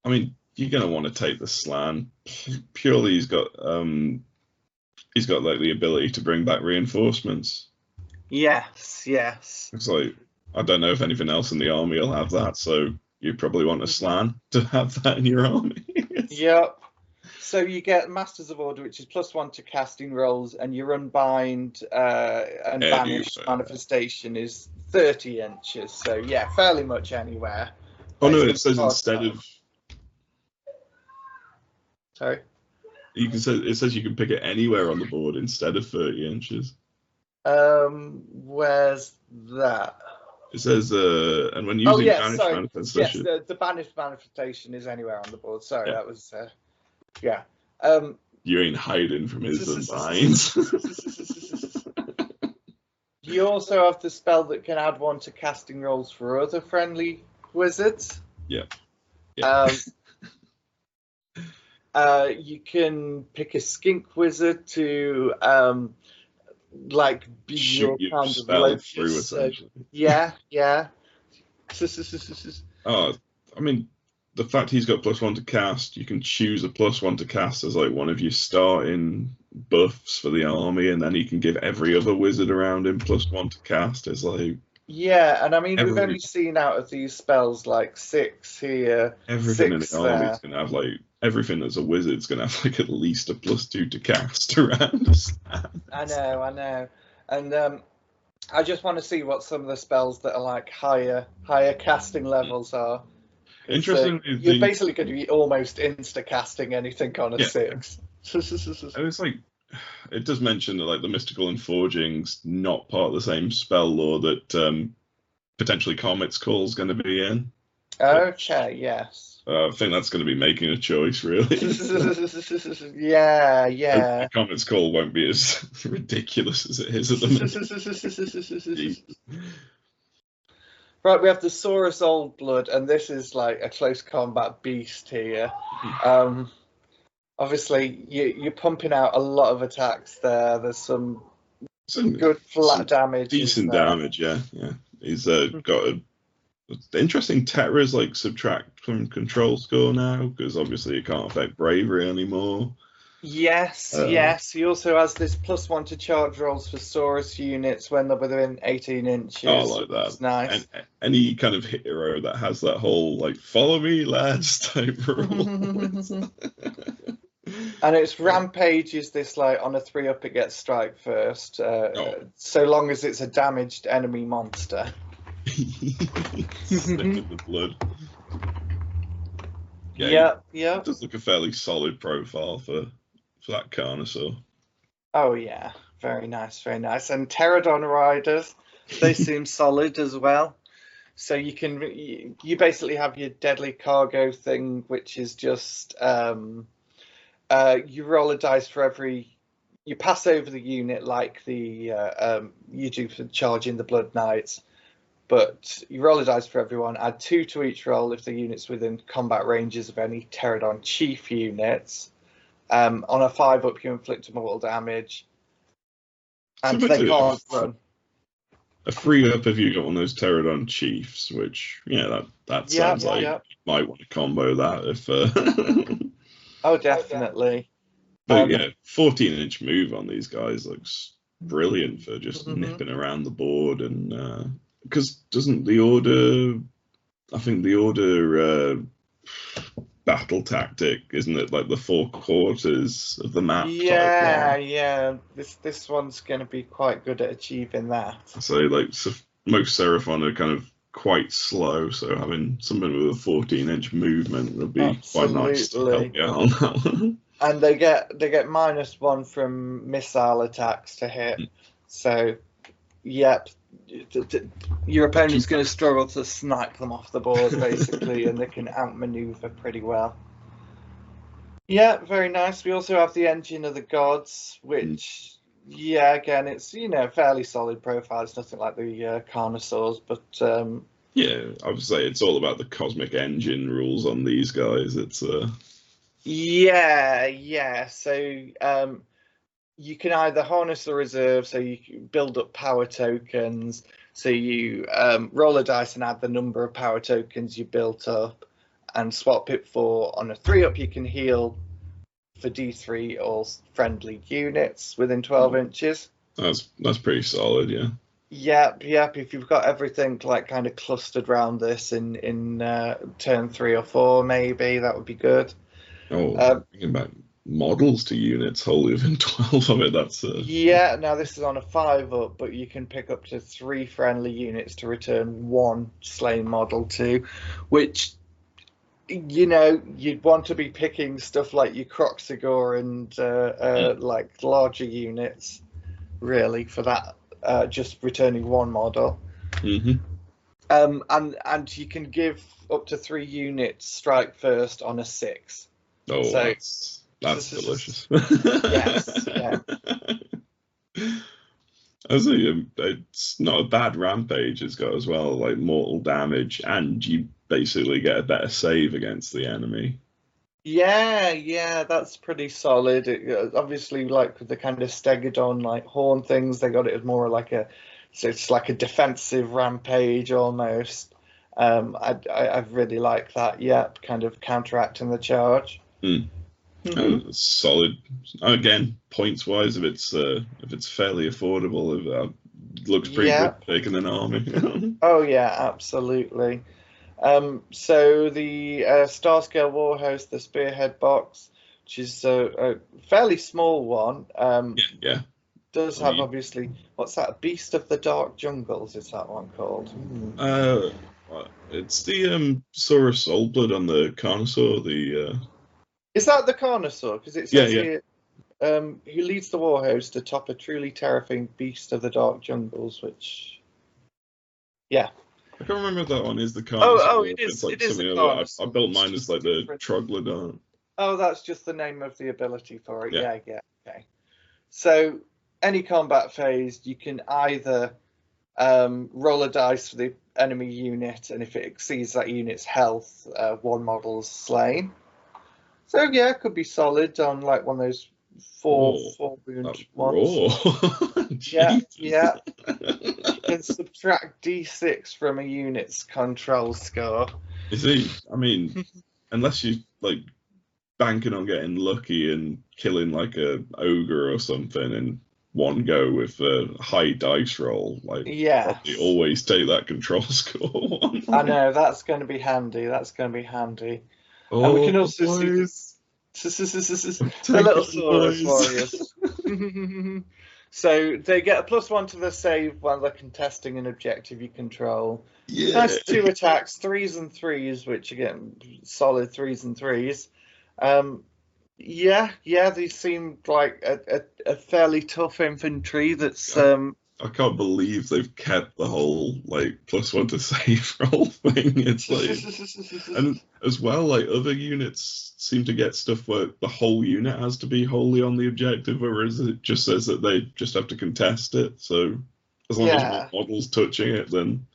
mean, you're gonna want to take the Slan. Purely, he's got like the ability to bring back reinforcements. Yes. It's like, I don't know if anything else in the army will have that, so you probably want a Slan to have that in your army. Yep. So you get Masters of Order, which is +1 to casting rolls, and your Unbind and Banish manifestation is 30 inches. So yeah, fairly much anywhere. Oh no, it says instead of. Sorry. It says you can pick it anywhere on the board instead of 30 inches. Where's that? It says, and when using Banish manifestation. Yes, the Banish manifestation is anywhere on the board. Sorry, that was. Yeah. You ain't hiding from his Unbinds. You also have the spell that can add 1 to casting rolls for other friendly wizards. Yeah. You can pick a skink wizard to like be shoot your kind of spell through, essentially. Yeah. Oh, I mean, the fact he's got +1 to cast, you can choose a +1 to cast as like one of your starting buffs for the army, and then he can give every other wizard around him +1 to cast. It's like, yeah, and I mean, we've only seen out of these spells like 6 here. Everything in the army is gonna have like, everything that's a wizard's gonna have like at least a +2 to cast around us. I know, and I just want to see what some of the spells that are like higher casting levels are. Interestingly, you're basically going to be almost insta casting anything on a 6. And it's like, it does mention that like the mystical and forging's not part of the same spell lore that potentially Comet's Call is going to be in. Okay, yes. I think that's going to be making a choice, really. Yeah. Comet's Call won't be as ridiculous as it is at the minute. Right, we have the Saurus Old Blood, and this is like a close combat beast here. Obviously, you're pumping out a lot of attacks there. There's some good flat damage. Decent damage, yeah. He's got an interesting Terra's like subtract from control score now, because obviously it can't affect bravery anymore. Yes. He also has this +1 to charge rolls for Saurus units when they're within 18 inches. Oh, I like that. It's nice. And any kind of hero that has that whole like "follow me, lads" type rule. And its rampage is this like on a 3-up it gets strike first, so long as it's a damaged enemy monster. Stick in the blood. Yeah. It does look a fairly solid profile for that Carnosaur. Oh yeah, very nice. And Pterodon riders, they seem solid as well. So you basically have your deadly cargo thing, which is just you roll a dice for every. You pass over the unit like the you do for charging the Blood Knights, but you roll a dice for everyone. Add 2 to each roll if the unit's within combat ranges of any Pterodon chief units. On a 5-up, you inflict mortal damage, and so they can't run. A 3-up if you got one of those Pterodon chiefs, which that sounds like you might want to combo that if. Oh, definitely. But 14-inch move on these guys looks brilliant for just nipping around the board, and because doesn't the order? I think the order battle tactic, isn't it? Like the 4 quarters of the map. Yeah. This one's going to be quite good at achieving that. So most Seraphon are kind of quite slow, so having something with a 14-inch movement would be quite nice to help you out on that one. And they get -1 from missile attacks to hit. So, yep, your opponent's going to struggle to snipe them off the board basically, and they can outmaneuver pretty well. Yeah, very nice. We also have the Engine of the Gods, which again, it's fairly solid profile. It's nothing like the Carnosaurs, but I would say it's all about the cosmic engine rules on these guys. It's So you can either harness the reserve, so you can build up power tokens. So you roll a dice and add the number of power tokens you built up, and swap it for, on a 3-up, you can heal for D3 all friendly units within 12 inches. That's pretty solid, yeah. Yep. If you've got everything like kind of clustered around this in turn 3 or 4, maybe that would be good. Thinking about models to units wholly within 12 of it. That's now this is on a 5-up, but you can pick up to 3 friendly units to return 1 slain model to, which you'd want to be picking stuff like your Croxigor and like larger units, really, for that. Just returning 1 model. And you can give up to 3 units strike first on a 6. Oh, so, that's delicious. Yes, yeah. I think it's not a bad rampage. It's got as well like mortal damage, and you basically get a better save against the enemy. Yeah, that's pretty solid. Obviously, like with the kind of Stegodon like horn things, they got it as more like it's like a defensive rampage almost. I really like that. Yep, kind of counteracting the charge. Solid. Again, points wise, if it's fairly affordable, it looks pretty good taking an army. Oh yeah, absolutely. So the Starscale Warhost, the Spearhead box, which is a fairly small one, does have obviously, what's that? Beast of the Dark Jungles is that one called? It's the Saurus Old Blood on the Carnosaur. Is that the Carnosaur? Because it says here who leads the war host atop a truly terrifying beast of the dark jungles, which, yeah. I can't remember if that one is the Oh, Carnosaur. it is. It's like It is a something other. I Carnosaur. built It's mine as just like the different. Troglodon. Oh, that's just the name of the ability for it. Yeah. Yeah, okay. So, any combat phase, you can either roll a dice for the enemy unit, and if it exceeds that unit's health, one model's slain. So yeah, it could be solid on like one of those four wound ones. Raw. Yeah, Jesus. yeah. You can subtract D6 from a unit's control score. Is he? I mean, unless you like banking on getting lucky and killing like a ogre or something in one go with a high dice roll, like Yes. probably always take that control score one. I know, that's going to be handy. That's going to be handy. Oh, And we can also boys. see the little Saurus warriors. So they get a +1 to their save while they're contesting an objective you control. Yeah. Nice 2 attacks, 3s and 3s, which again, solid 3s and 3s. Yeah, these seem like a fairly tough infantry that's I can't believe they've kept the whole like +1 to save roll thing. It's like, and as well, like other units seem to get stuff where the whole unit has to be wholly on the objective, whereas it just says that they just have to contest it. So as long as one model's touching it, then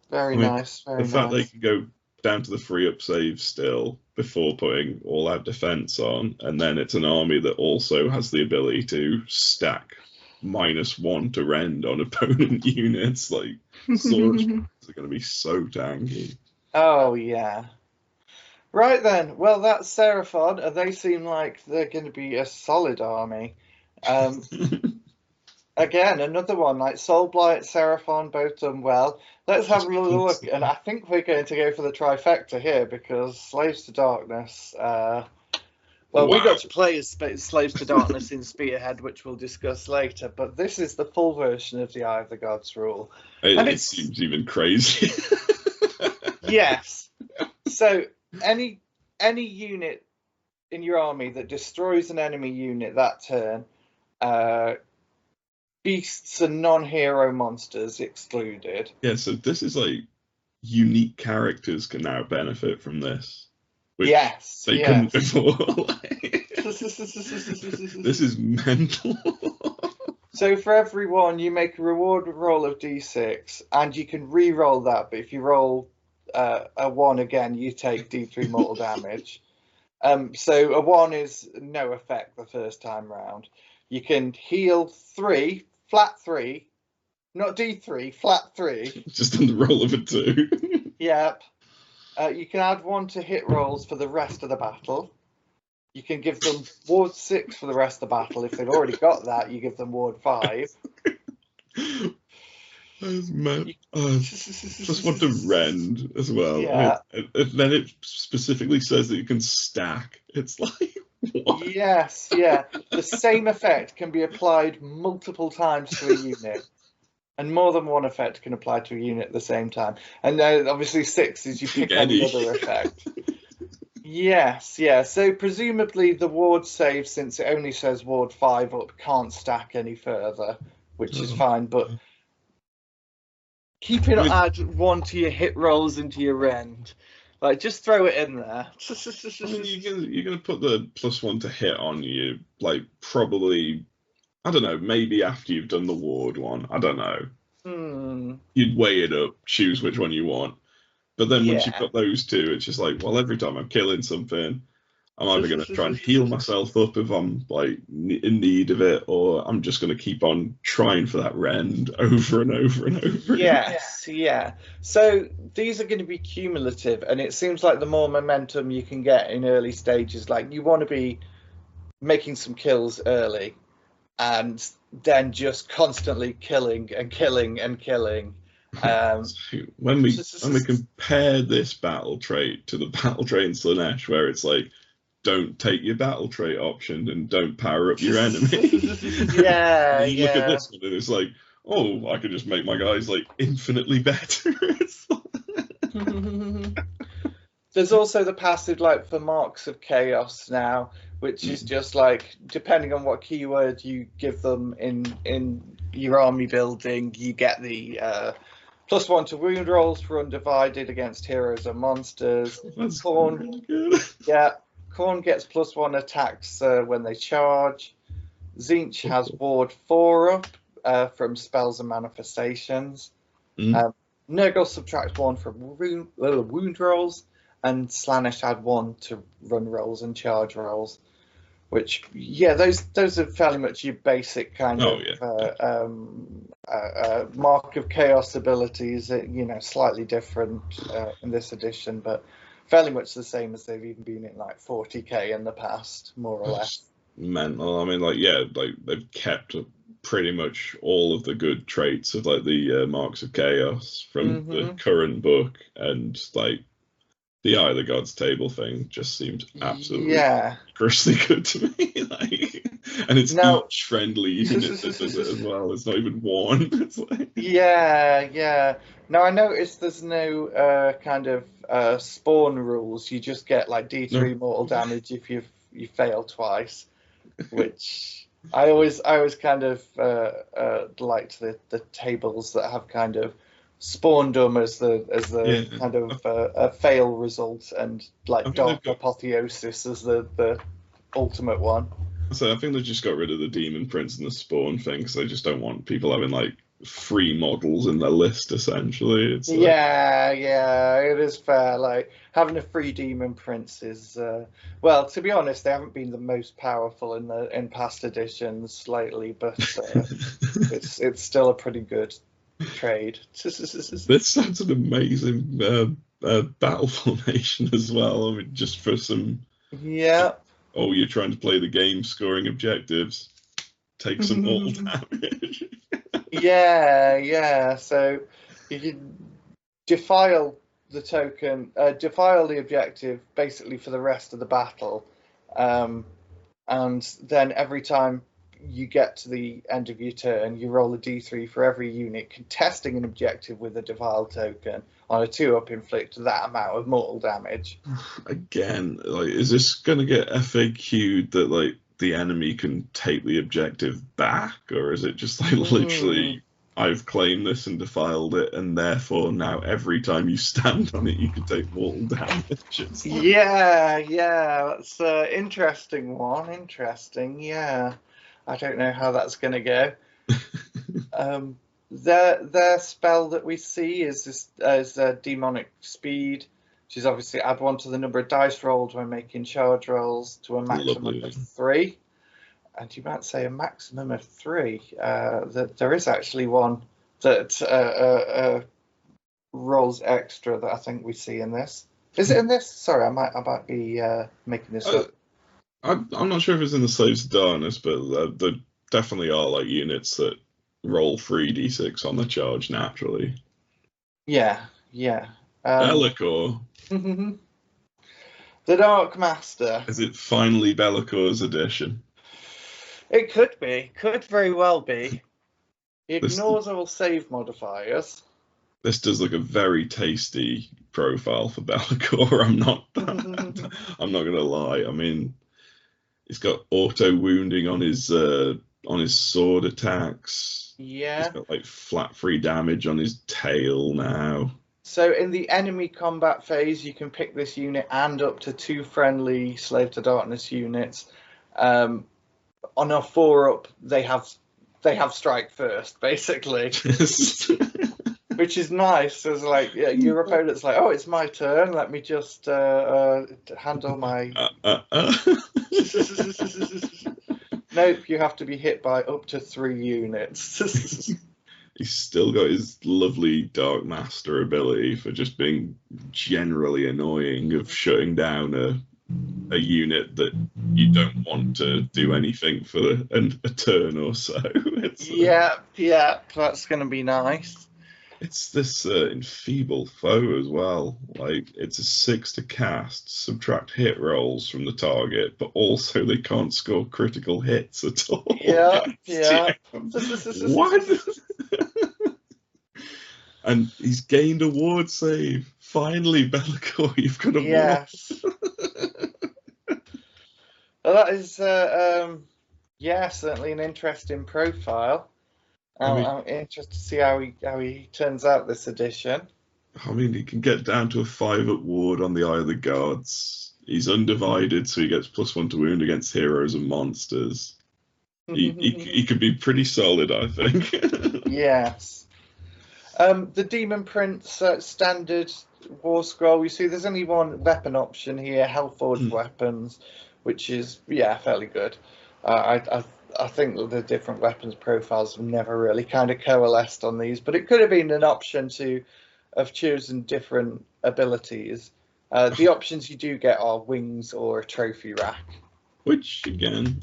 very nice. Very the fact nice. they can go down to the free up save still before putting all out defense on, and then it's an army that also has the ability to stack -1 to rend on opponent units. Like swords are going to be so tanky. Oh yeah. Right then. Well, that's Seraphon, and they seem like they're going to be a solid army. Again, another one like Soulblight, Seraphon, both done well. Let's have a little look, and I think we're going to go for the trifecta here because Slaves to Darkness. Well, we got to play as Slaves to Darkness in Spearhead, which we'll discuss later. But this is the full version of the Eye of the Gods rule, and it seems even crazy. Yes. So any unit in your army that destroys an enemy unit that turn. Beasts and non-hero monsters excluded. Yeah, so this is like unique characters can now benefit from this. Which they couldn't before. This is mental. So for every one, you make a reward roll of D6, and you can re-roll that. But if you roll a 1 again, you take D3 mortal damage. So a 1 is no effect the first time round. You can heal 3. Flat 3, not D3, flat 3. Just on the roll of a 2. Yep. You can add 1 to hit rolls for the rest of the battle. You can give them ward 6 for the rest of the battle. If they've already got that, you give them ward 5. That's mad. Just want to rend as well. Yeah. And then it specifically says that you can stack. It's like, what? Yes, yeah. The same effect can be applied multiple times to a unit. And more than one effect can apply to a unit at the same time. And obviously 6 is you pick any other effect. Yes, yeah. So presumably the ward save, since it only says ward 5 up, can't stack any further, which is fine. But keep it, add 1 to your hit rolls and to your rend. Like, just throw it in there. I mean, you're gonna put the +1 to hit on you, like, probably, I don't know, maybe after you've done the ward one. I don't know. You'd weigh it up, choose which one you want. But then once you've got those two, it's just like, well, every time I'm killing something, I'm either going to try and heal myself up if I'm like in need of it, or I'm just going to keep on trying for that rend over and over and over. Yes, yeah. So these are going to be cumulative, and it seems like the more momentum you can get in early stages, like you want to be making some kills early, and then just constantly killing and killing and killing. When we compare this battle trait to the battle trait in Slaanesh, where it's like, don't take your battle trait option and don't power up your enemy. Yeah, you look at this one and it's like, oh, I could just make my guys like infinitely better. There's also the passive like for Marks of Chaos now, which is just like depending on what keyword you give them in your army building, you get the +1 to wound rolls for undivided against heroes and monsters. That's Khorne, really good. yeah, Khorne gets +1 attacks when they charge. Tzeentch has Ward 4 up from spells and manifestations. Nurgle subtracts 1 from wound rolls, and Slaanesh add 1 to run rolls and charge rolls. Which, yeah, those are fairly much your basic kind of Mark of Chaos abilities. You know, slightly different in this edition, but fairly much the same as they've even been in like 40k in the past, more or less. Mental. I mean, like, yeah, like they've kept pretty much all of the good traits of like the Marks of Chaos from the current book, and like the Eye of the Gods table thing just seems absolutely grossly good to me. Like, and it's each friendly unit that does it as well. It's not even one. It's like... Yeah. Now I noticed there's no kind of spawn rules. You just get like D3 mortal damage if you fail twice, which I always kind of liked the tables that have kind of spawned them as the kind of a fail result, and like Dark Apotheosis as the ultimate one. So I think they just got rid of the Demon Prince and the spawn thing because they just don't want people having like free models in their list. Essentially, it's like... yeah, it is fair. Like having a free Demon Prince is well, to be honest, they haven't been the most powerful in past editions lately, but it's still a pretty good trade. This sounds an amazing battle formation as well. I mean, just for some. Yeah. Oh, you're trying to play the game, scoring objectives. Take some mortal damage. Yeah. So you can defile the token, defile the objective basically for the rest of the battle, and then every time you get to the end of your turn, you roll a d3 for every unit contesting an objective with a defile token. On a 2-up, inflict that amount of mortal damage. Again, like, is this going to get FAQ'd that like the enemy can take the objective back, or is it just like literally I've claimed this and defiled it, and therefore now every time you stand on it, you can take mortal damage? Like... Yeah, that's an interesting one. Interesting, yeah. I don't know how that's going to go. Their spell that we see is demonic speed, which is obviously add 1 to the number of dice rolled when making charge rolls to a maximum of 3. And you might say a maximum of 3. That there is actually one that rolls extra that I think we see in this. Is it in this? Sorry, I might be making this up. I'm not sure if it's in the Slaves of Darkness, but there definitely are like units that roll 3d6 on the charge naturally. Yeah. Be'lakor. The Dark Master. Is it finally Be'lakor's edition? It could very well be. It ignores all save modifiers. This does look a very tasty profile for Be'lakor. I'm not gonna lie. I mean, he's got auto wounding on his sword attacks. Yeah. He's got like flat free damage on his tail now. So in the enemy combat phase, you can pick this unit and up to 2 friendly Slave to Darkness units. On a 4-up, they have strike first, basically. Which is nice. It's like your opponent's like, oh, it's my turn. Let me just handle my. Nope, you have to be hit by up to 3 units. He's still got his lovely Dark Master ability for just being generally annoying, of shutting down a unit that you don't want to do anything for a turn or so. Yeah, that's going to be nice. It's this enfeebled foe as well. Like, it's a 6 to cast, subtract hit rolls from the target, but also they can't score critical hits at all. Yeah. What? And he's gained a ward save. Finally, Be'lakor, you've got a ward. Yes. Well, that is, yeah, certainly an interesting profile. I'm interested to see how he turns out this edition. I mean, he can get down to a 5-up ward on the Eye of the Gods. He's undivided, so he gets +1 to wound against heroes and monsters. He could be pretty solid, I think. Yes. The Demon Prince standard War Scroll. You see, there's only one weapon option here, Hellforged weapons, which is fairly good. I think that the different weapons profiles have never really kind of coalesced on these, but it could have been an option to have chosen different abilities. The options you do get are wings or a trophy rack. Which, again,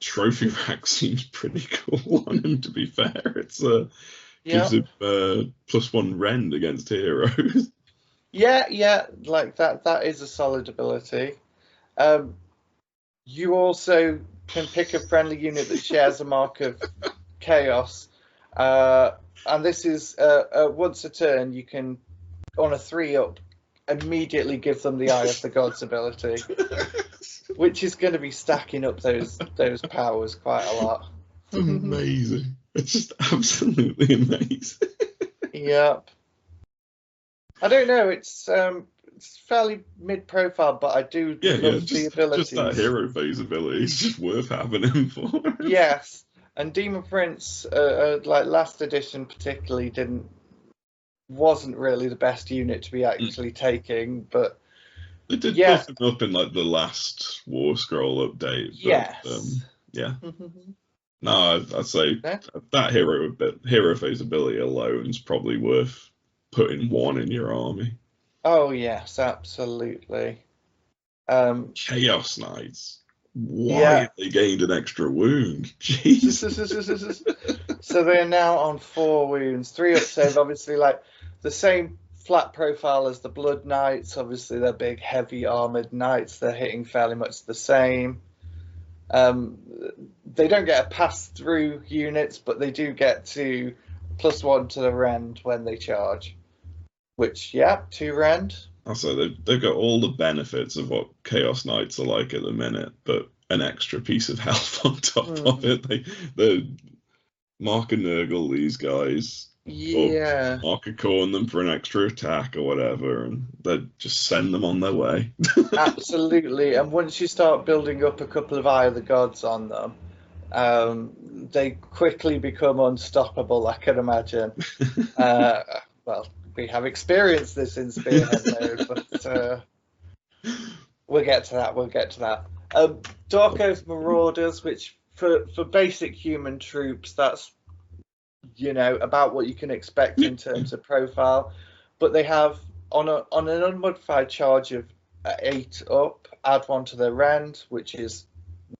trophy rack seems pretty cool on him, to be fair. It's gives him +1 rend against heroes. Yeah, like that is a solid ability. You also can pick a friendly unit that shares a mark of chaos. And this is once a turn, you can, on a 3-up, immediately give them the Eye of the Gods ability, which is going to be stacking up those powers quite a lot. Amazing. It's just absolutely amazing. Yep. I don't know. It's fairly mid-profile, but I do love the abilities. Just that hero phase ability is just worth having him for. Yes. And Demon Prince, like last edition particularly, wasn't really the best unit to be actually taking, but they did buff him up in like the last War Scroll update. Yes. Yeah. No, I'd say that hero phase ability alone is probably worth putting 1 in your army. Oh yes, absolutely. Chaos Knights. Why have they gained an extra wound? Jesus. So they're now on 4 wounds, 3-up save, obviously like the same flat profile as the Blood Knights. Obviously they're big, heavy armored knights. They're hitting fairly much the same. They don't get a pass-through units, but they do get to +1 to the rend when they charge. Which, 2 rend. Also, they've got all the benefits of what Chaos Knights are like at the minute, but an extra piece of health on top of it. They Mark and Nurgle these guys. Yeah. Mark a corn them for an extra attack or whatever, and they just send them on their way. Absolutely. And once you start building up a couple of Eye of the Gods on them, they quickly become unstoppable, I can imagine. Well, we have experienced this in Spearhead mode, but we'll get to that. Dark Oath Marauders, which for basic human troops, that's about what you can expect in terms of profile. But they have on an unmodified charge of 8 up, add 1 to their rend, which is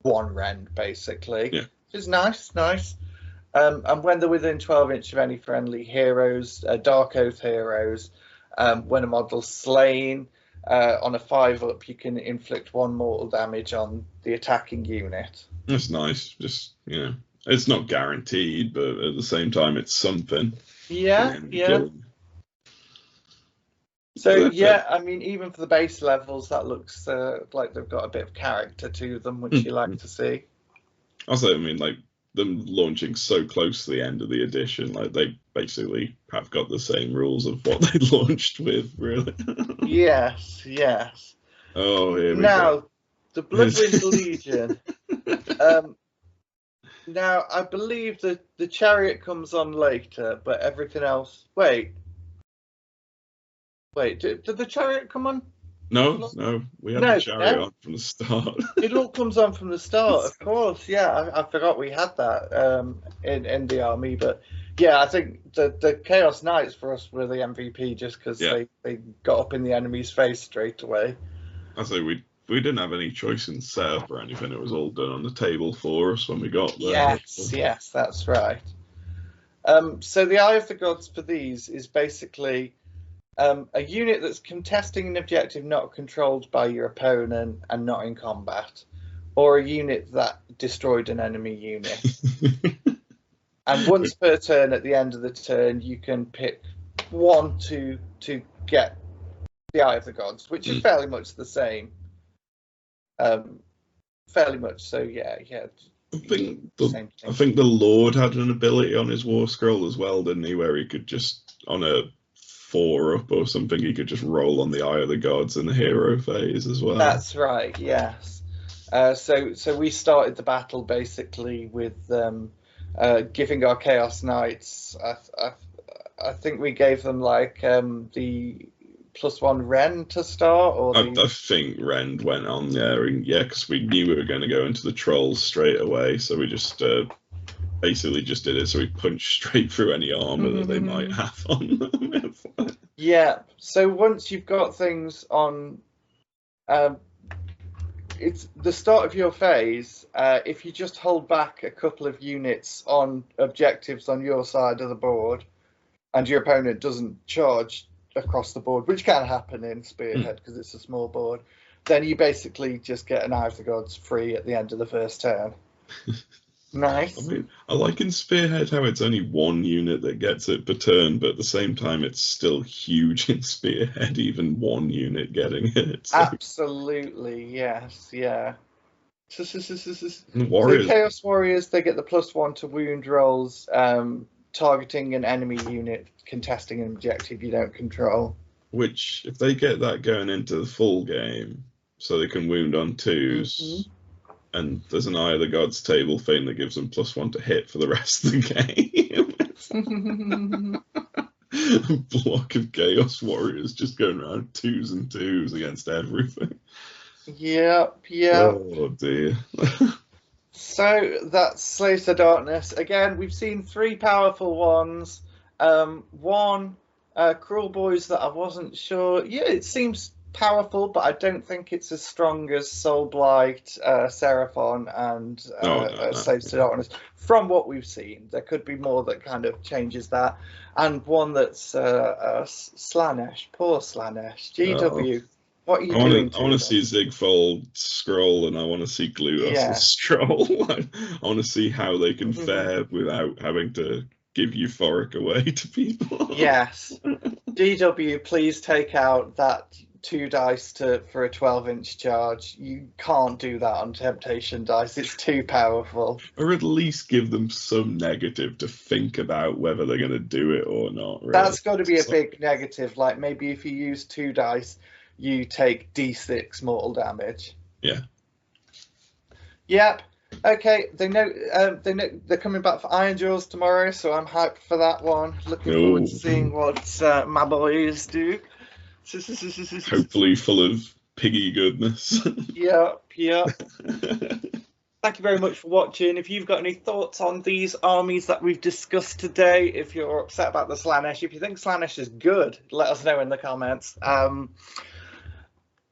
1 rend basically. Yeah. Which is nice. And when they're within 12 inch of any friendly heroes, Dark Oath heroes, when a model's slain, on a 5-up, you can inflict 1 mortal damage on the attacking unit. That's nice. Just, it's not guaranteed, but at the same time, it's something. Yeah. So, I mean, even for the base levels, that looks like they've got a bit of character to them, which you like to see. Also, I mean, like, them launching so close to the end of the edition, like they basically have got the same rules of what they launched with, really. Yes. Oh, here we go. Now, the Bloodwind Legion. Now, I believe that the chariot comes on later, but everything else. Wait, did the chariot come on? No, we had the chariot on from the start. It all comes on from the start, of course. Yeah, I forgot we had that in the army, but I think the Chaos Knights for us were the MVP just because they got up in the enemy's face straight away. I say we didn't have any choice in setup or anything. It was all done on the table for us when we got there. Yes, that's right. So the Eye of the Gods for these is basically a unit that's contesting an objective not controlled by your opponent and not in combat, or a unit that destroyed an enemy unit. And once per turn, at the end of the turn, you can pick one to get the Eye of the Gods, which is fairly much the same. Fairly much so, yeah. I think the Lord had an ability on his War Scroll as well, didn't he? Where he could just, on a 4-up or something, he could just roll on the Eye of the Gods in the hero phase as well. That's right, yes. So we started the battle basically with giving our Chaos Knights. I think we gave them like the +1 Rend to start, or I think Rend went on there, yeah, because we knew we were going to go into the Trolls straight away, so we just basically just did it. So we punched straight through any armor that they might have on them. Yeah. So once you've got things on, it's the start of your phase. If you just hold back a couple of units on objectives on your side of the board, and your opponent doesn't charge across the board, which can happen in Spearhead because it's a small board, then you basically just get an Eye of the Gods free at the end of the first turn. Nice. I mean, I like in Spearhead how it's only one unit that gets it per turn, but at the same time it's still huge in Spearhead, even one unit getting it. So. Absolutely, yes, yeah. Warriors. So Chaos Warriors, they get the +1 to wound rolls, targeting an enemy unit, contesting an objective you don't control. Which, if they get that going into the full game, so they can wound on 2s, and there's an Eye of the Gods table thing that gives them +1 to hit for the rest of the game. A block of Chaos Warriors just going around 2s and 2s against everything. Yep. Oh dear. So that's Slaves of Darkness. Again, we've seen 3 powerful ones. One, Cruel Boys, that I wasn't sure. Yeah, it seems powerful, but I don't think it's as strong as Soul Blight, Seraphon, and Slaves to Darkness. From what we've seen, there could be more that kind of changes that. And one that's Slanesh, poor Slanesh, GW. What are you doing? I want to see Zigfold scroll, and I want to see Glutos scroll. I want to see how they can fare without having to give euphoric away to people. Yes. DW, please take out that 2 dice for a 12-inch charge. You can't do that on Temptation dice. It's too powerful. Or at least give them some negative to think about whether they're going to do it or not. Really. That's got to be a big negative. Like maybe if you use 2 dice, you take D6 mortal damage. Yeah. Yep. Okay. They know they're coming back for Iron Jaws tomorrow, so I'm hyped for that one. Looking forward to seeing what my boys do. Hopefully full of piggy goodness. Yep. Thank you very much for watching. If you've got any thoughts on these armies that we've discussed today, if you're upset about the Slanesh, if you think Slanesh is good, let us know in the comments.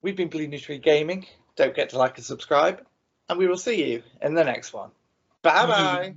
We've been Blue Tree Gaming. Don't forget to like and subscribe, and we will see you in the next one. Bye bye.